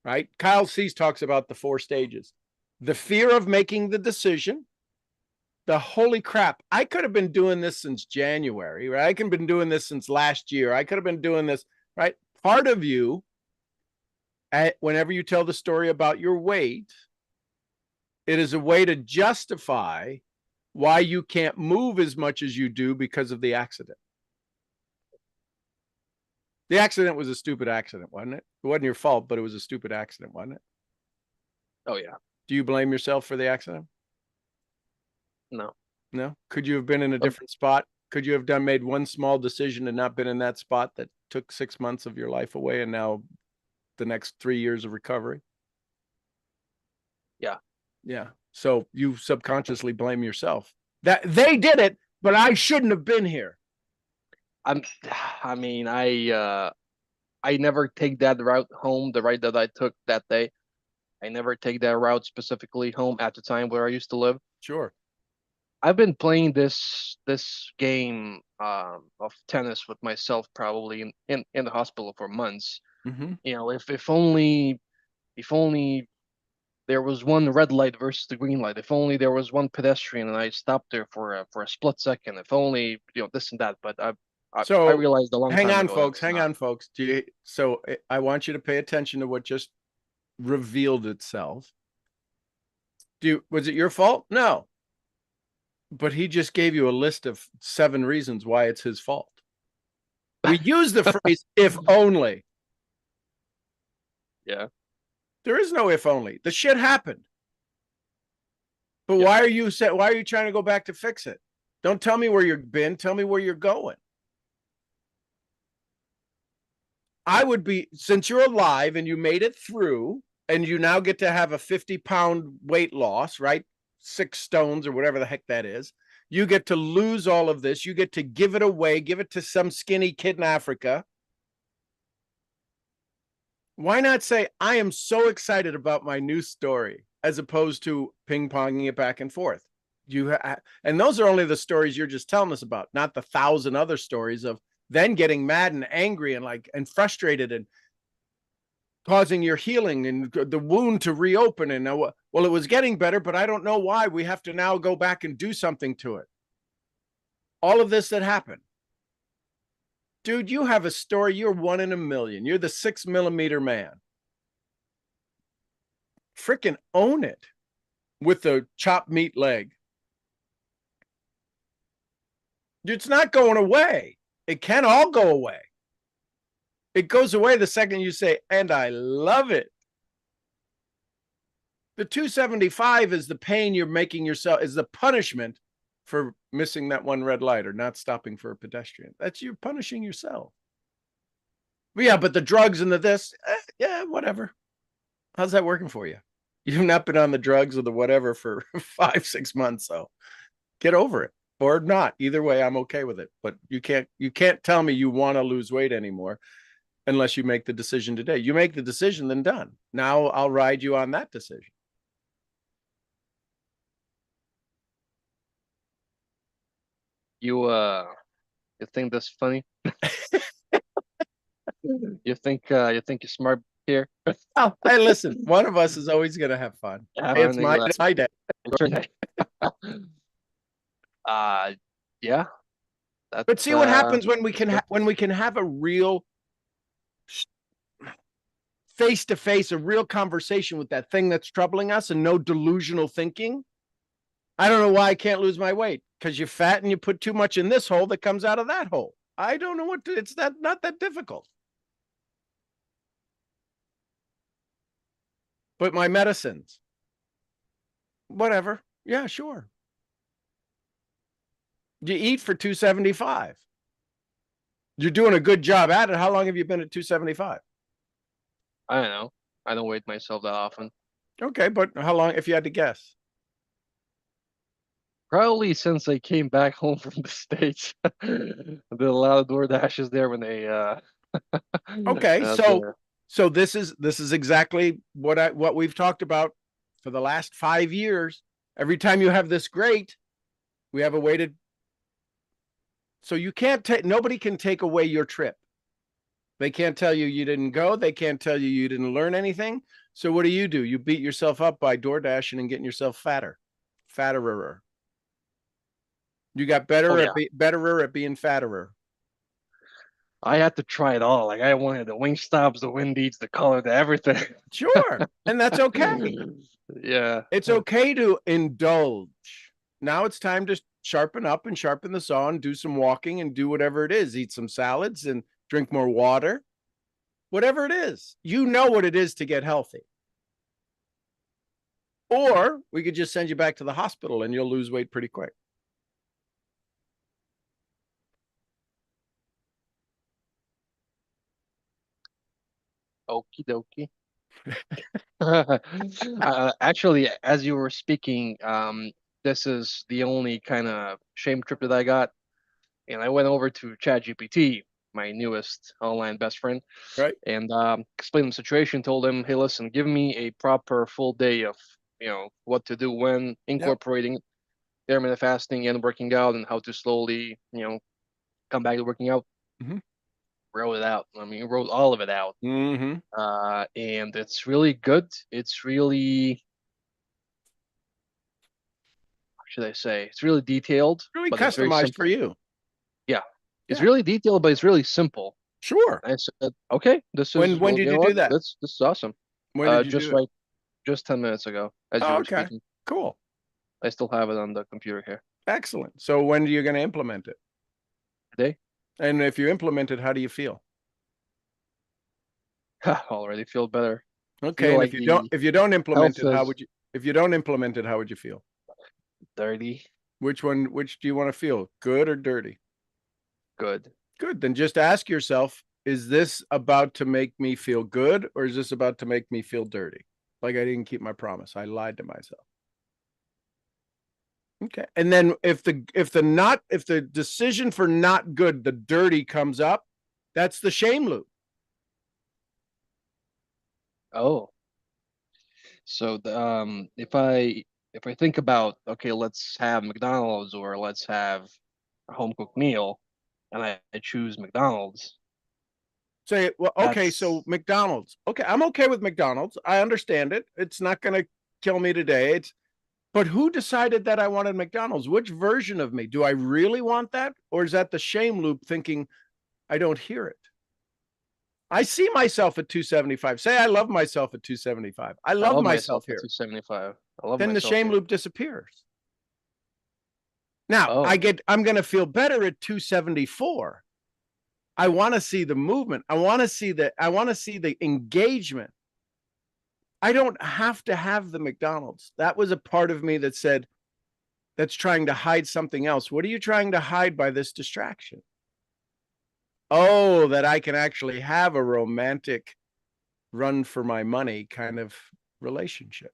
Right? Kyle Cease talks about the 4 stages. The fear of making the decision. The holy crap, I could have been doing this since January, right? I could have been doing this since last year. I could have been doing this, right? Part of you, whenever you tell the story about your weight, it is a way to justify why you can't move as much as you do because of the accident. The accident was a stupid accident, wasn't it? It wasn't your fault, but it was a stupid accident, wasn't it? Oh yeah. Do you blame yourself for the accident? No. No. Could you have been in a Um, different spot? Could you have made one small decision and not been in that spot that took 6 months of your life away and now the next 3 years of recovery? yeah. Yeah. So you subconsciously blame yourself. That they did it, but I shouldn't have been here. I'm I mean, I never take that route home, the route that I took that day. I never take that route specifically home at the time where I used to live. Sure. I've been playing this game of tennis with myself probably in the hospital for months. Mm-hmm. You know, if only there was one red light versus the green light. If only there was one pedestrian and I stopped there for a split second. If only, this and that. But I So realized a long hang time on, ago that folks. it's Hang not. on, folks. I want you to pay attention to what just revealed itself. Was it your fault? No. But he just gave you a list of 7 reasons why it's his fault. We use the phrase if only. Yeah. There is no if only. The shit happened. But Yeah. why are you trying to go back to fix it? Don't tell me where you've been, tell me where you're going. I would be, since you're alive and you made it through and you now get to have a 50-pound weight loss, right? 6 stones or whatever the heck that is. You get to lose all of this. You get to give it away, give it to some skinny kid in Africa. Why not say, I am so excited about my new story, as opposed to ping-ponging it back and forth? And those are only the stories you're just telling us about, not the 1,000 other stories of then getting mad and angry and frustrated and causing your healing and the wound to reopen. And well, it was getting better, but I don't know why. We have to now go back and do something to it. All of this that happened. Dude, you have a story. You're 1 in a million. You're the 6 millimeter man. Freaking own it with the chopped meat leg. It's not going away. It can all go away. It goes away the second you say, and I love it. The 275 is the pain you're making yourself, is the punishment for missing that one red light or not stopping for a pedestrian. That's you punishing yourself. But yeah, but the drugs and the this, yeah, whatever. How's that working for you? You've not been on the drugs or the whatever for 5-6 months, so get over it or not. Either way, I'm okay with it. But you can't tell me you want to lose weight anymore unless you make the decision today. You make the decision, then done. Now I'll ride you on that decision. You think that's funny? You think you're smart here? Oh, hey, listen, one of us is always going to have fun. Hey, it's my day. Uh, yeah. But see what happens when we can have a real face to face, a real conversation with that thing that's troubling us and no delusional thinking. I don't know why I can't lose my weight, because you're fat and you put too much in this hole that comes out of that hole. I don't know it's not that difficult. But my medicines, whatever. Yeah, sure. You eat for 275. You're doing a good job at it. How long have you been at 275? I don't know. I don't weight myself that often. Okay, but how long, if you had to guess? Probably since I came back home from the States. Did a lot of DoorDashes there when they Okay, the so this is exactly what we've talked about for the last 5 years. Every time you have this great, we have a weighted. So you can't take, nobody can take away your trip. They can't tell you didn't go. They can't tell you didn't learn anything. So what do? You beat yourself up by door dashing and getting yourself fatterer. You got better at being fatterer. I had to try it all. Like I wanted the Wingstops, the Wendy's, the color, the everything. Sure, and that's okay. Yeah, It's okay to indulge. Now it's time to sharpen up and sharpen the saw and do some walking and do whatever it is. Eat some salads and drink more water, whatever it is. You know what it is to get healthy. Or we could just send you back to the hospital and you'll lose weight pretty quick. Okie dokie. Actually, as you were speaking, this is the only kind of shame trip that I got. And I went over to ChatGPT, my newest online best friend, Right. and explained the situation, told him, hey, listen, give me a proper full day of, what to do when incorporating intermittent fasting and working out and how to slowly, come back to working out. Mhm. Wrote it out. I mean, wrote all of it out. Mm-hmm. And it's really good. It's really, what should I say? It's really detailed, Really but it's very customized for simple. you. Yeah. It's Yeah. really detailed, but it's really simple. Sure. I said, okay, this When is, when well, did you know you what? do that? This is awesome. When did you Just do it? like, just 10 minutes ago, as you Oh, were okay. speaking. Cool. I still have it on the computer here. Excellent. So when are you going to implement it? Today? And if you implement it, how do you feel? Already feel better. Okay. Feel And like the if you don't implement health it, how is would you, if you don't implement it, how would you feel? dirty. Which do you want to feel? Good or dirty? Good. Good. Then just ask yourself, is this about to make me feel good or is this about to make me feel dirty? Like I didn't keep my promise. I lied to myself. Okay. And then if the decision for not good, the dirty comes up, that's the shame loop. Oh, so if I think about, okay, let's have McDonald's or let's have a home cooked meal, and I choose McDonald's, Say, well, okay, so that's McDonald's. Okay, I'm okay with McDonald's. I understand it. It's not going to kill me today. But who decided that I wanted McDonald's? Which version of me? Do I really want that? Or is that the shame loop thinking I don't hear it? I see myself at 275. Say I love myself at 275. I I love love myself myself at here. 275. I love Then the myself shame here. loop disappears. Now Oh, I'm going to feel better at 274. I want to see the movement. I want to see the engagement. I don't have to have the McDonald's. That was a part of me that said, that's trying to hide something else. What are you trying to hide by this distraction? Oh, that I can actually have a romantic run for my money kind of relationship.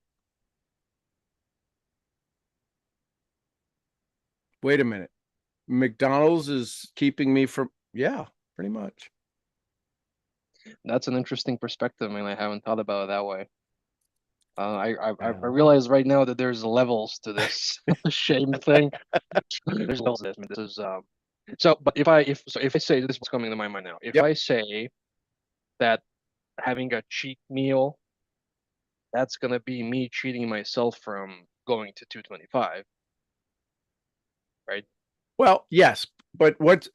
Wait a minute. McDonald's is keeping me from, yeah, pretty much. that's an interesting perspective, and I haven't thought about it that way. I Yeah. realize right now that there's levels to this shame thing. There's levels to this. I mean, this is so. But if I say this is coming to my mind now, if Yep. I say that having a cheat meal, that's gonna be me cheating myself from going to 225, right? Well, yes, but but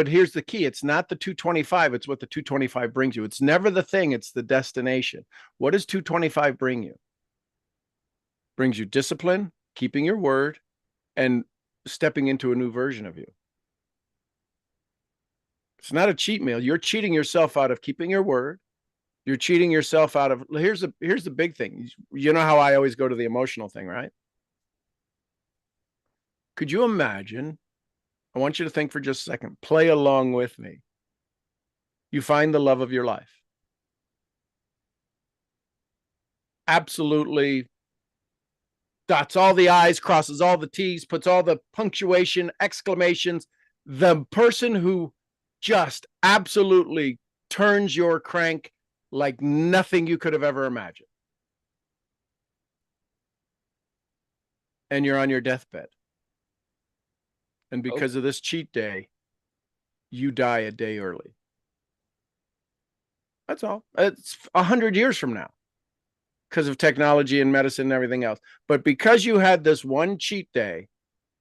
here's the key. It's not the 225, it's what the 225 brings you. It's never the thing, it's the destination. What does 225 bring you? Brings you discipline, keeping your word, and stepping into a new version of you. It's not a cheat meal. You're cheating yourself out of keeping your word. You're cheating yourself out of, here's the big thing. You know how I always go to the emotional thing, right? Could you imagine? I want you to think for just a second. Play along with me. You find the love of your life. Absolutely dots all the I's, crosses all the T's, puts all the punctuation, exclamations. The person who just absolutely turns your crank like nothing you could have ever imagined. And you're on your deathbed. And because of this cheat day, you die a day early. That's all. It's 100 years from now because of technology and medicine and everything else. But because you had this one cheat day,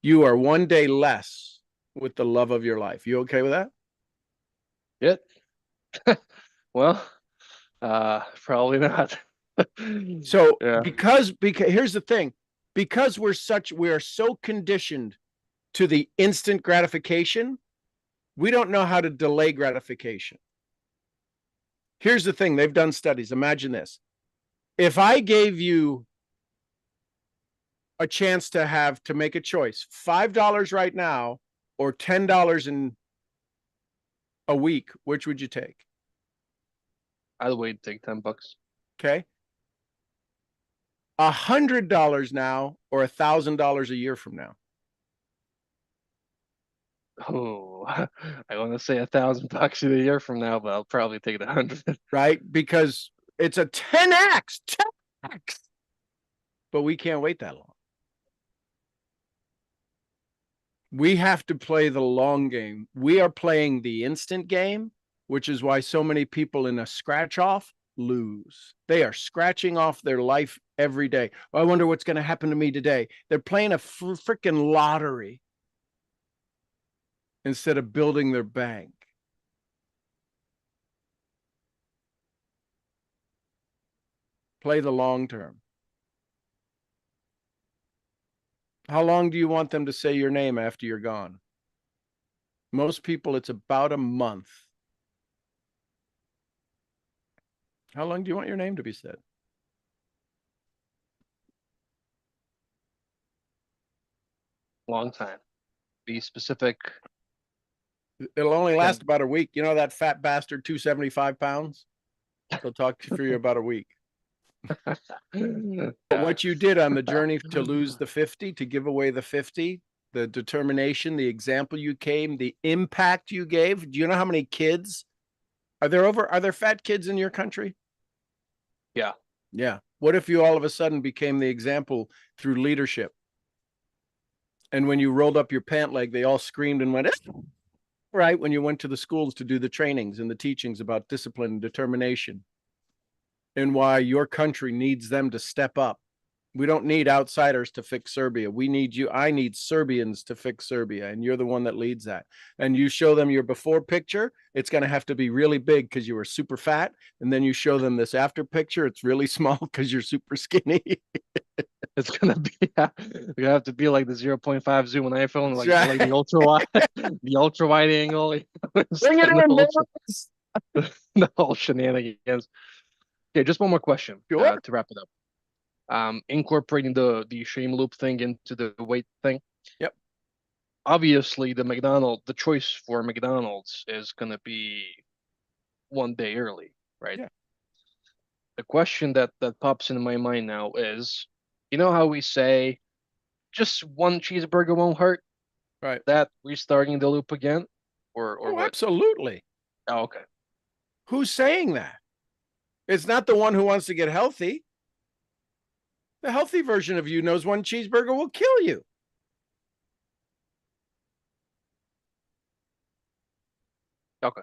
you are one day less with the love of your life. You okay with that? Yeah. Well, probably not. So Yeah. because here's the thing, because we are so conditioned to the instant gratification, We don't know how to delay gratification. Here's the thing. They've done studies. Imagine this. If I gave you a chance to make a choice, $5 right now or $10 in a week, which would you take? I'd wait, take $10. Okay. $100 now or $1,000 a year from now. Oh, I want to say $1,000 a year from now, but I'll probably take the 100. Right? Because it's a 10x, 10x. But we can't wait that long. We have to play the long game. We are playing the instant game, which is why so many people in a scratch off lose. They are scratching off their life every day. Oh, I wonder what's going to happen to me today. They're playing a freaking lottery instead of building their bank. Play the long term. How long do you want them to say your name after you're gone? Most people, it's about a month. How long do you want your name to be said? Long time. Be specific. It'll only last about a week. You know that fat bastard, 275 pounds? He'll talk for you about a week. But what you did on the journey to lose the 50, to give away the 50, the determination, the example you came, the impact you gave. Do you know how many kids are there fat kids in your country? Yeah. Yeah. What if you all of a sudden became the example through leadership? And when you rolled up your pant leg, they all screamed and went, right? When you went to the schools to do the trainings and the teachings about discipline and determination, and why your country needs them to step up. We don't need outsiders to fix Serbia. We need you. I need Serbians to fix Serbia. And you're the one that leads that. And you show them your before picture. It's going to have to be really big because you were super fat. And then you show them this after picture. It's really small because you're super skinny. It's gonna be you have to be like the 0.5 zoom on iPhone, like right. like the ultra wide, the ultra wide angle. Bring it in, the whole shenanigans. Okay, just one more question sure. to wrap it up. Incorporating the shame loop thing into the weight thing. Yep. Obviously, the choice for McDonald's is gonna be one day early, right? Yeah. The question that pops into my mind now is, you know how we say just one cheeseburger won't hurt? Right. That restarting the loop again? Or Oh, what? absolutely. Oh, okay. Who's saying that? It's not the one who wants to get healthy. The healthy version of you knows one cheeseburger will kill you. Okay.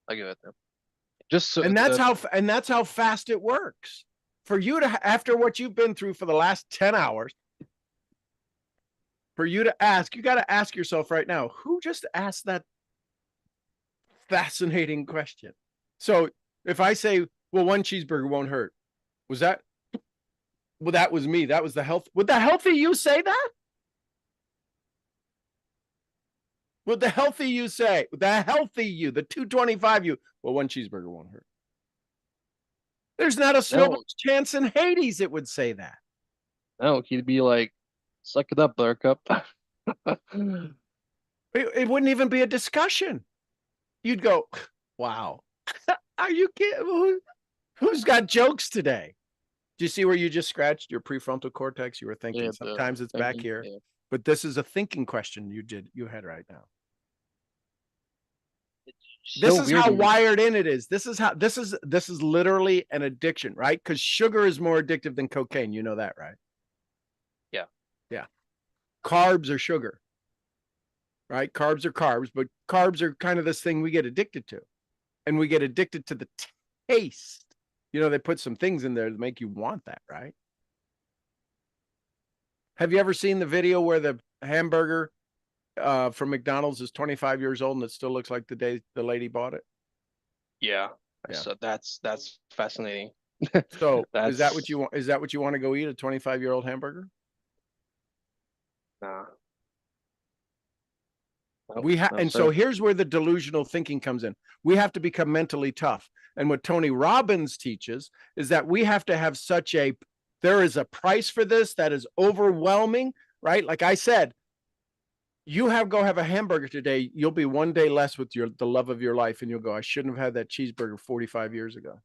I give it that. Just so And that's how fast it works. For you to, after what you've been through for the last 10 hours, for you to ask, you got to ask yourself right now, who just asked that fascinating question? So if I say, well, one cheeseburger won't hurt, was that, well, that was me. That was the health. Would the healthy you say that? Would the healthy you say, the healthy you, the 225 you, well, one cheeseburger won't hurt? There's not a snowball's chance in Hades it would say that. No, he'd be like, suck it up, Buttercup. It wouldn't even be a discussion. You'd go, wow. Are you kidding? Who's got jokes today? Do you see where you just scratched your prefrontal cortex? You were thinking, yeah, sometimes it's back here. Yeah. But this is a thinking question you had right now. This is how wired in it is. This is literally an addiction, right? Because sugar is more addictive than cocaine. You know that, right? Yeah. Yeah. Carbs are sugar, right? Carbs are carbs, but carbs are kind of this thing we get addicted to. And we get addicted to the taste. You know, they put some things in there to make you want that, right? Have you ever seen the video where the hamburger from McDonald's is 25 years old and it still looks like the day the lady bought it? Yeah. So that's fascinating. So is that what you want? Is that what you want to go eat, a 25-year-old hamburger? Nah. No, no, And so sir. here's where the delusional thinking comes in. We have to become mentally tough. And what Tony Robbins teaches is that we have to have there is a price for this that is overwhelming, right? Like I said, go have a hamburger today, you'll be one day less with the love of your life, and you'll go, I shouldn't have had that cheeseburger 45 years ago.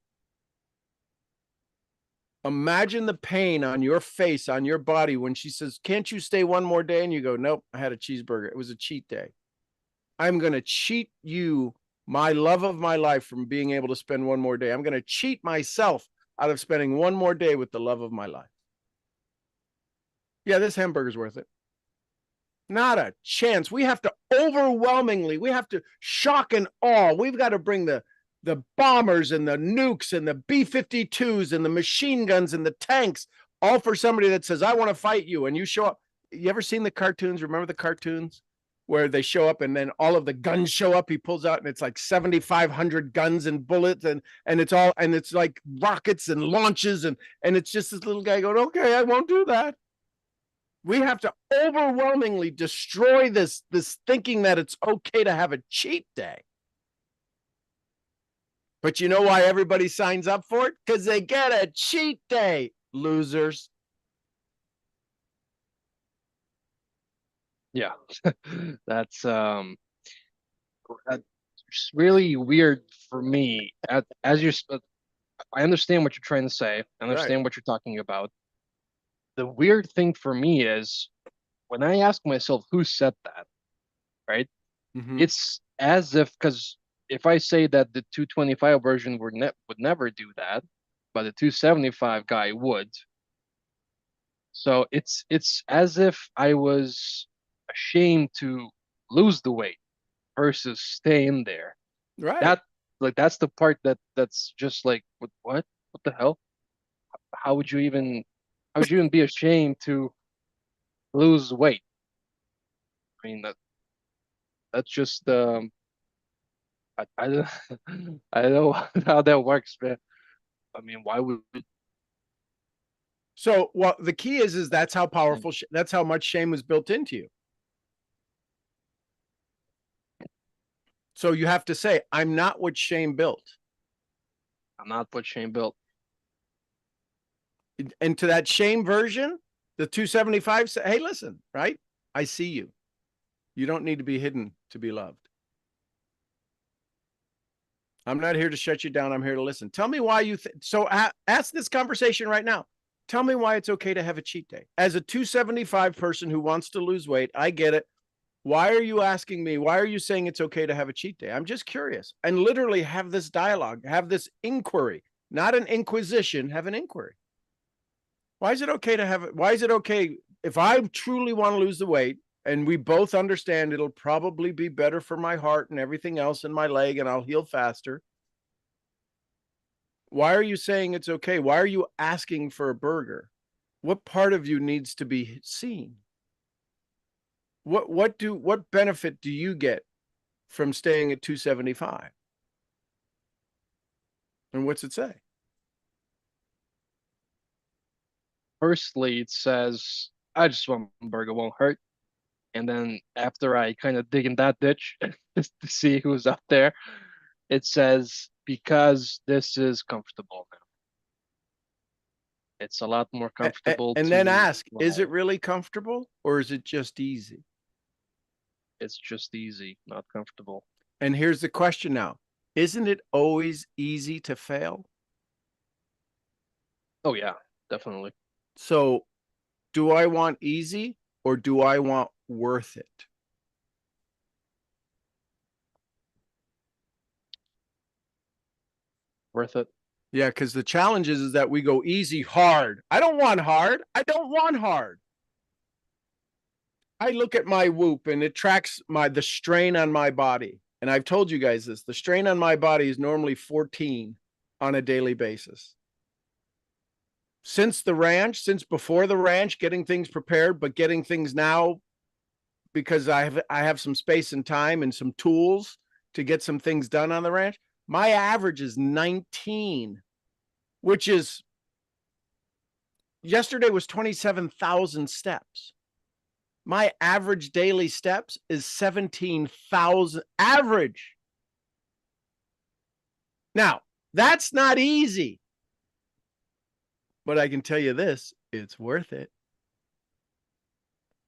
Imagine the pain on your face, on your body, when she says, can't you stay one more day? And you go, nope, I had a cheeseburger. It was a cheat day. I'm going to cheat you, my love of my life, from being able to spend one more day. I'm going to cheat myself out of spending one more day with the love of my life. Yeah, this hamburger's worth it. Not a chance. We have to shock and awe. We've got to bring the bombers and the nukes and the B-52s and the machine guns and the tanks, all for somebody that says, I want to fight you. And you show up. You ever seen the cartoons? Remember the cartoons where they show up and then all of the guns show up? He pulls out and it's like 7,500 guns and bullets and it's like rockets and launches and it's just this little guy going, okay, I won't do that. We have to overwhelmingly destroy this thinking that it's okay to have a cheat day. But you know why everybody signs up for it? Because they get a cheat day, losers. Yeah, that's really weird for me. As you're, I understand what you're trying to say. I understand what you're talking about. The weird thing for me is when I ask myself who said that, right? Mm-hmm. It's as if, because if I say that the 225 version would never do that, but the 275 guy would. So it's as if I was ashamed to lose the weight versus stay in there. Right. That's the part that's just like, what the hell? How would you even be ashamed to lose weight? I mean that's just I don't I don't know how that works, man. I mean, why would So, well, the key is that's how powerful, that's how much shame was built into you. So you have to say, I'm not what shame built. I'm not what shame built. And to that shame version, the 275 say, hey, listen, right? I see you. You don't need to be hidden to be loved. I'm not here to shut you down. I'm here to listen. Tell me why you so ask this conversation right now. Tell me why it's okay to have a cheat day. As a 275 person who wants to lose weight, I get it. Why are you asking me? Why are you saying it's okay to have a cheat day? I'm just curious. And literally have this dialogue, have this inquiry, not an inquisition, have an inquiry. Why is it okay to have it? Why is it okay if I truly want to lose the weight and we both understand it'll probably be better for my heart and everything else in my leg and I'll heal faster? Why are you saying it's okay? Why are you asking for a burger? What part of you needs to be seen? What benefit do you get from staying at 275? And what's it say? Firstly, it says, I just want a burger, won't hurt. And then after I kind of dig in that ditch just to see who's up there, it says, because this is comfortable now. It's a lot more comfortable. And then ask, is it really comfortable or is it just easy? It's just easy, not comfortable. And here's the question now. Isn't it always easy to fail? Oh, yeah, definitely. So do I want easy or do I want worth it? Worth it. Yeah, because the challenge is that we go easy, hard. I don't want hard. I don't want hard. I look at my Whoop and it tracks the strain on my body. And I've told you guys this, the strain on my body is normally 14 on a daily basis. Since before the ranch, getting things prepared, but getting things now because I have some space and time and some tools to get some things done on the ranch, my average is 19, which is yesterday was 27,000 steps. My average daily steps is 17,000 average. Now, that's not easy. But I can tell you this, it's worth it.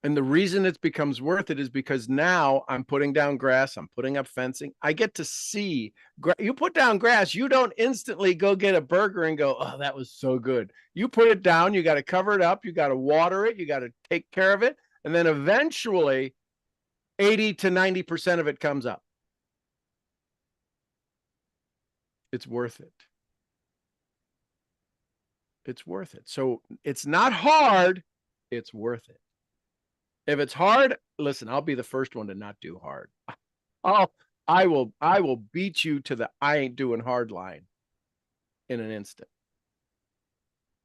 And the reason it becomes worth it is because now I'm putting down grass, I'm putting up fencing. I get to see, you put down grass, you don't instantly go get a burger and go, oh, that was so good. You put it down, you got to cover it up, you got to water it, you got to take care of it. And then eventually 80 to 90% of it comes up. It's worth it. It's worth it. So it's not hard, it's worth it. If it's hard, listen, I'll be the first one to not do hard. I will beat you to the I ain't doing hard line in an instant.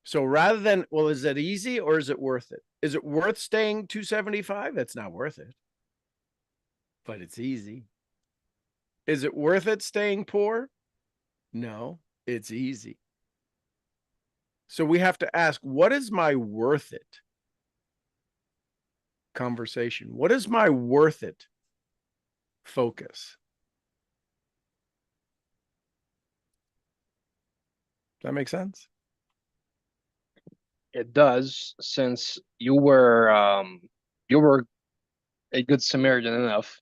So rather than, well, is it easy or is it worth it? Is it worth staying 275? That's not worth it. But it's easy. Is it worth it staying poor? No, it's easy. So we have to ask, what is my worth it conversation? What is my worth it focus? Does that make sense? It does, since you were a good Samaritan enough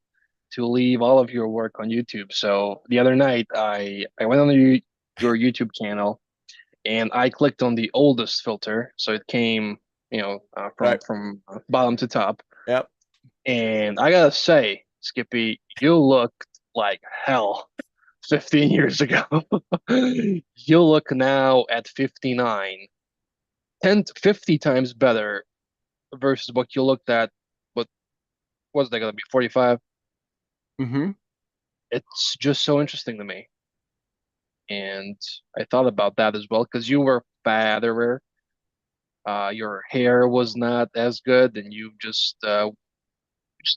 to leave all of your work on YouTube. So the other night I went on your YouTube channel and I clicked on the oldest filter, so it came, from bottom to top. Yep. And I gotta say, Skippy, you looked like hell 15 years ago. You look now at 59, 10 to 50 times better versus what you looked at. What was that gonna be, 45? Mm-hmm. It's just so interesting to me. And I thought about that as well because you were fatter. Your hair was not as good, and you just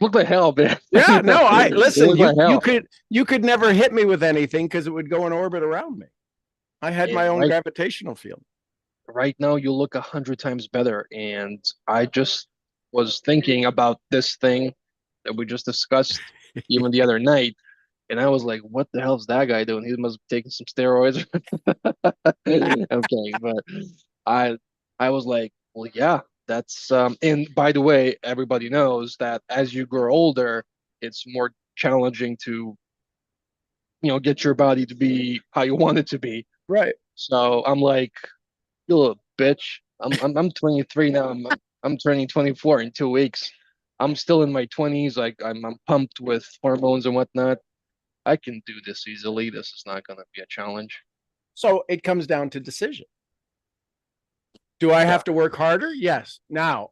looked like hell, man. Yeah, no, I You listen, look like hell. you could never hit me with anything because it would go in orbit around me. I had my And own gravitational field. right now, you look 100 times better. And I just was thinking about this thing that we just discussed even the other night. And I was like, what the hell's that guy doing? He must be taking some steroids. I'm kidding, but I I was like, well, yeah, that's and by the way, everybody knows that as you grow older, it's more challenging to, get your body to be how you want it to be. Right. So I'm like, you little bitch. I'm 23 now. I'm turning 24 in 2 weeks. I'm still in my 20s. Like I'm pumped with hormones and whatnot. I can do this easily. This is not going to be a challenge. So it comes down to decision. Do I Yeah. have to work harder? Yes. Now,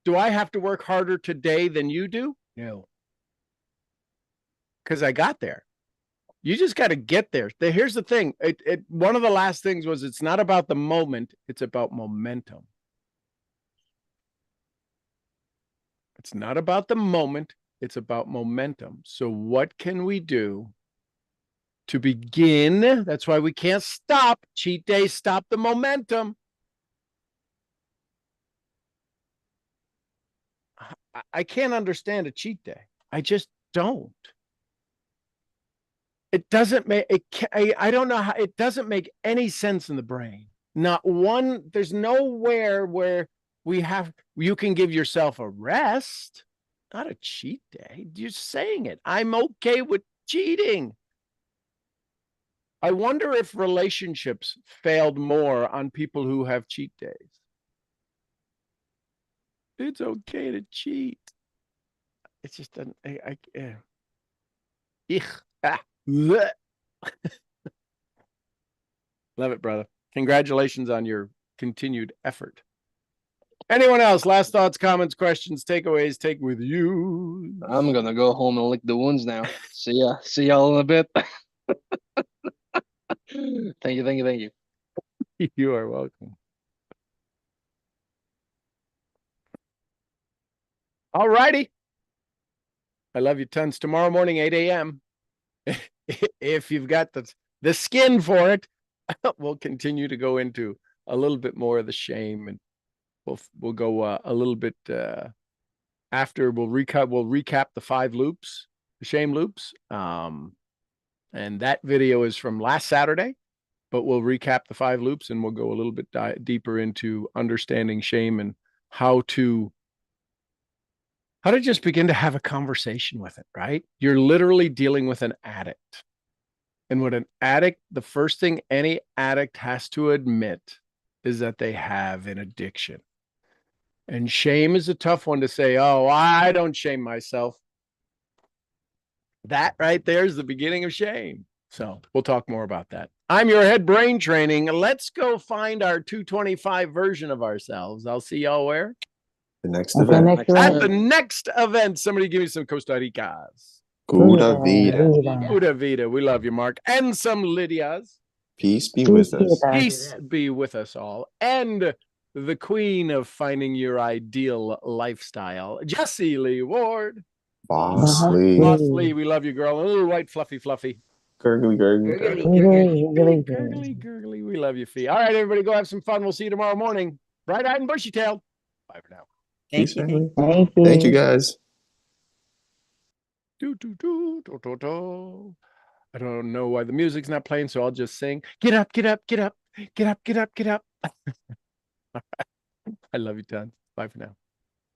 do I have to work harder today than you do? No. Because I got there. You just got to get there. Here's the thing. One of the last things was it's not about the moment, it's about momentum. It's not about the moment, it's about momentum. So what can we do to begin? That's why we can't stop. Cheat days stop the momentum. I can't understand a cheat day. I just don't. It doesn't make it. I don't know how it doesn't make any sense in the brain. Not one. There's nowhere where you can give yourself a rest, not a cheat day. You're saying it. I'm okay with cheating. I wonder if relationships failed more on people who have cheat days. It's okay to cheat. It's just doesn't. Love it, brother. Congratulations on your continued effort. Anyone else? Last thoughts, comments, questions, takeaways, take with you. I'm gonna go home and lick the wounds now. See ya. See y'all in a bit. Thank you, thank you, thank you. You are welcome. All righty. I love you tons. Tomorrow morning, 8 a.m. If you've got the skin for it, we'll continue to go into a little bit more of the shame, and we'll go a little bit after we'll recap the 5 loops, the shame loops. And that video is from last Saturday, but we'll recap the 5 loops and we'll go a little bit deeper into understanding shame and how to just begin to have a conversation with it, right? You're literally dealing with an addict. And what an addict, the first thing any addict has to admit is that they have an addiction. And shame is a tough one to say, oh, I don't shame myself. That right there is the beginning of shame. So we'll talk more about that. I'm your head brain training. Let's go find our 225 version of ourselves. I'll see y'all where? The next Okay, event. next At event. the next event. Somebody give me some Costa Ricas. Pura vida. Pura vida. We love you, Mark. And some Lydias. Peace be with us. Peace be with us all. And the queen of finding your ideal lifestyle, Jessie Lee Ward. Boss Uh-huh. Lee. Boss Lee, we love you, girl. A little white, fluffy. Gurgly, gurgly, Gurgly, gurgly. We love you, Fee. All right, everybody, go have some fun. We'll see you tomorrow morning. Bright-eyed and bushy-tailed. Bye for now. Peace, family. Thank you. Thank you, guys. Do, do, do, do, do, do. I don't know why the music's not playing, so I'll just sing. Get up, get up, get up, get up, get up, get up. I love you tons. Bye for now.